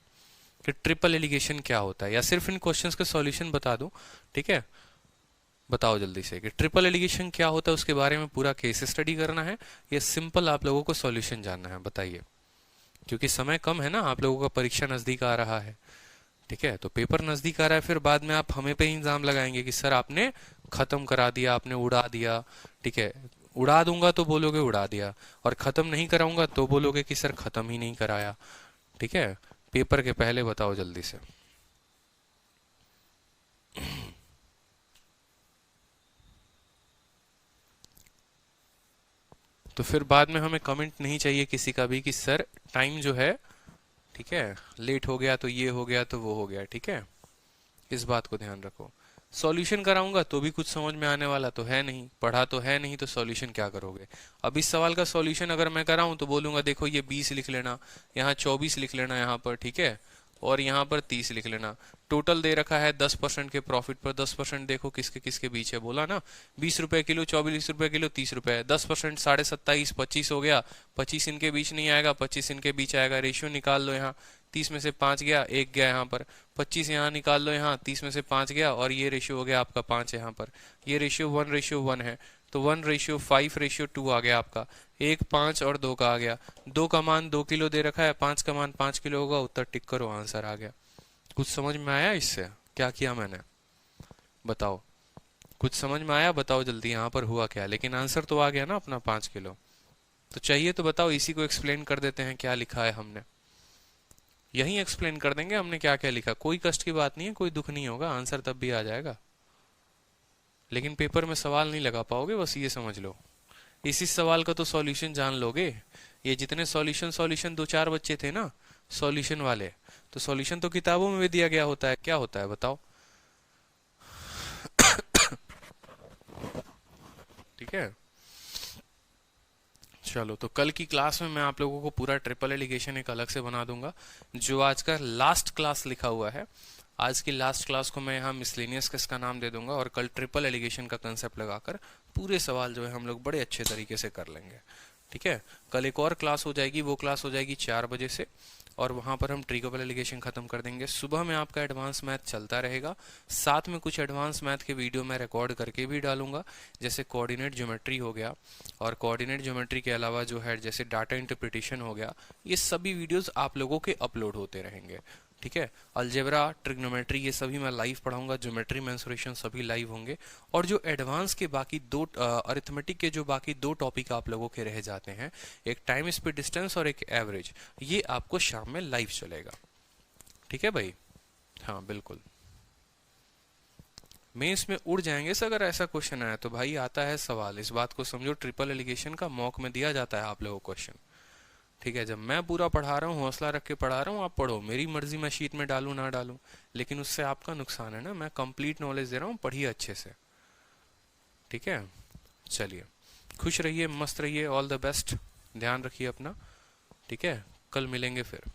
कि ट्रिपल एलिगेशन क्या होता है, या सिर्फ इन क्वेश्चंस के सॉल्यूशन बता दूं? ठीक है, बताओ जल्दी से कि ट्रिपल एलिगेशन क्या होता है, उसके बारे में पूरा केस स्टडी करना है या सिंपल आप लोगों को सॉल्यूशन जानना है? बताइए, क्योंकि समय कम है ना, आप लोगों का परीक्षा नजदीक आ रहा है। ठीक है, तो पेपर नजदीक आ रहा है, फिर बाद में आप हमें पे ही इल्जाम लगाएंगे कि सर आपने खत्म करा दिया, आपने उड़ा दिया। ठीक है, उड़ा दूंगा तो बोलोगे उड़ा दिया, और खत्म नहीं कराऊंगा तो बोलोगे कि सर खत्म ही नहीं कराया। ठीक है, पेपर के पहले बताओ जल्दी से। तो फिर बाद में हमें कमेंट नहीं चाहिए किसी का भी कि सर टाइम जो है, ठीक है, लेट हो गया तो ये हो गया तो वो हो गया। ठीक है, इस बात को ध्यान रखो। सॉल्यूशन कराऊंगा तो भी कुछ समझ में आने वाला तो है नहीं, पढ़ा तो है नहीं, तो सॉल्यूशन क्या करोगे? अब इस सवाल का सॉल्यूशन अगर मैं कराऊं तो बोलूंगा देखो ये 20 लिख लेना, यहाँ 24 लिख लेना यहाँ पर, ठीक है, और यहाँ पर 30 लिख लेना। टोटल दे रखा है 10% के प्रॉफिट पर, 10% देखो किसके किसके बीच है, बोला ना 20 रुपए किलो, 24 रुपए किलो, 30 रुपए, 10% 27.5 25 हो गया। 25 इनके बीच नहीं आएगा, 25 इनके बीच आएगा। रेशियो निकाल लो, यहाँ 30 में से 5 गया, 1 गया यहाँ पर, 25 यहाँ निकाल लो, यहाँ 30 में से 5 गया, और ये रेशियो हो गया आपका 5 यहाँ पर। ये रेशियो 1:1 है, तो 1:5:2 आ गया आपका। 1 5 और 2 का आ गया। 2 का मान 2 किलो दे रखा है, 5 का मान 5 किलो होगा। उत्तर टिक करो, आंसर आ गया। कुछ समझ में आया इससे? क्या किया मैंने बताओ? कुछ समझ में आया? बताओ जल्दी, यहाँ पर हुआ क्या? लेकिन आंसर तो आ गया ना अपना 5 किलो। तो चाहिए तो बताओ, इसी को एक्सप्लेन कर देते हैं क्या लिखा है हमने। यही एक्सप्लेन कर देंगे हमने क्या क्या लिखा। कोई कष्ट की बात नहीं है, कोई दुख नहीं होगा, आंसर तब भी आ जाएगा। लेकिन पेपर में सवाल नहीं लगा पाओगे, बस ये समझ लो। इसी सवाल का तो सॉल्यूशन जान लोगे। ये जितने सॉल्यूशन 2-4 बच्चे थे ना सॉल्यूशन वाले, तो सॉल्यूशन तो किताबों में भी दिया गया होता है। क्या होता है बताओ? ठीक है, चलो, तो कल की क्लास में मैं आप लोगों को पूरा ट्रिपल एलिगेशन एक अलग से बना दूंगा। जो आज का लास्ट क्लास लिखा हुआ है आज की लास्ट क्लास को मैं यहाँ मिसलेनियस केस का नाम दे दूंगा और कल ट्रिपल एलिगेशन का कंसेप्ट लगाकर पूरे सवाल जो है हम लोग बड़े अच्छे तरीके से कर लेंगे। ठीक है, कल एक और क्लास हो जाएगी, वो क्लास हो जाएगी 4 बजे से, और वहां पर हम ट्रिपल एलिगेशन खत्म कर देंगे। सुबह में आपका एडवांस मैथ चलता रहेगा, साथ में कुछ एडवांस मैथ के वीडियो मैं रिकॉर्ड करके भी डालूंगा, जैसे कोऑर्डिनेट ज्योमेट्री हो गया, और कोऑर्डिनेट ज्योमेट्री के अलावा जो है जैसे डाटा इंटरप्रिटेशन हो गया, ये सभी वीडियोस आप लोगों के अपलोड होते रहेंगे। ठीक है, अलजेब्रा, ट्रिग्नोमेट्री, ये सभी मैं लाइव पढ़ाऊंगा, ज्योमेट्री, मेंसुरेशन सभी लाइव होंगे, और जो एडवांस के बाकी दो अरिथमेटिक के जो बाकी 2 टॉपिक आप लोगों के रह जाते हैं, एक टाइम स्पीड डिस्टेंस और एक एवरेज, ये आपको शाम में लाइव चलेगा। ठीक है भाई, हाँ बिल्कुल, मेंस में उड़ जाएंगे सर अगर ऐसा क्वेश्चन आया तो। भाई आता है सवाल, इस बात को समझो, ट्रिपल एलिगेशन का मॉक में दिया जाता है आप लोगों को क्वेश्चन। ठीक है, जब मैं पूरा पढ़ा रहा हूँ, हौसला रख के पढ़ा रहा हूँ, आप पढ़ो, मेरी मर्जी मैं शीट में डालूं ना डालूं, लेकिन उससे आपका नुकसान है ना, मैं कंप्लीट नॉलेज दे रहा हूँ, पढ़िए अच्छे से। ठीक है, चलिए, खुश रहिए, मस्त रहिए, ऑल द बेस्ट, ध्यान रखिए अपना। ठीक है, कल मिलेंगे फिर।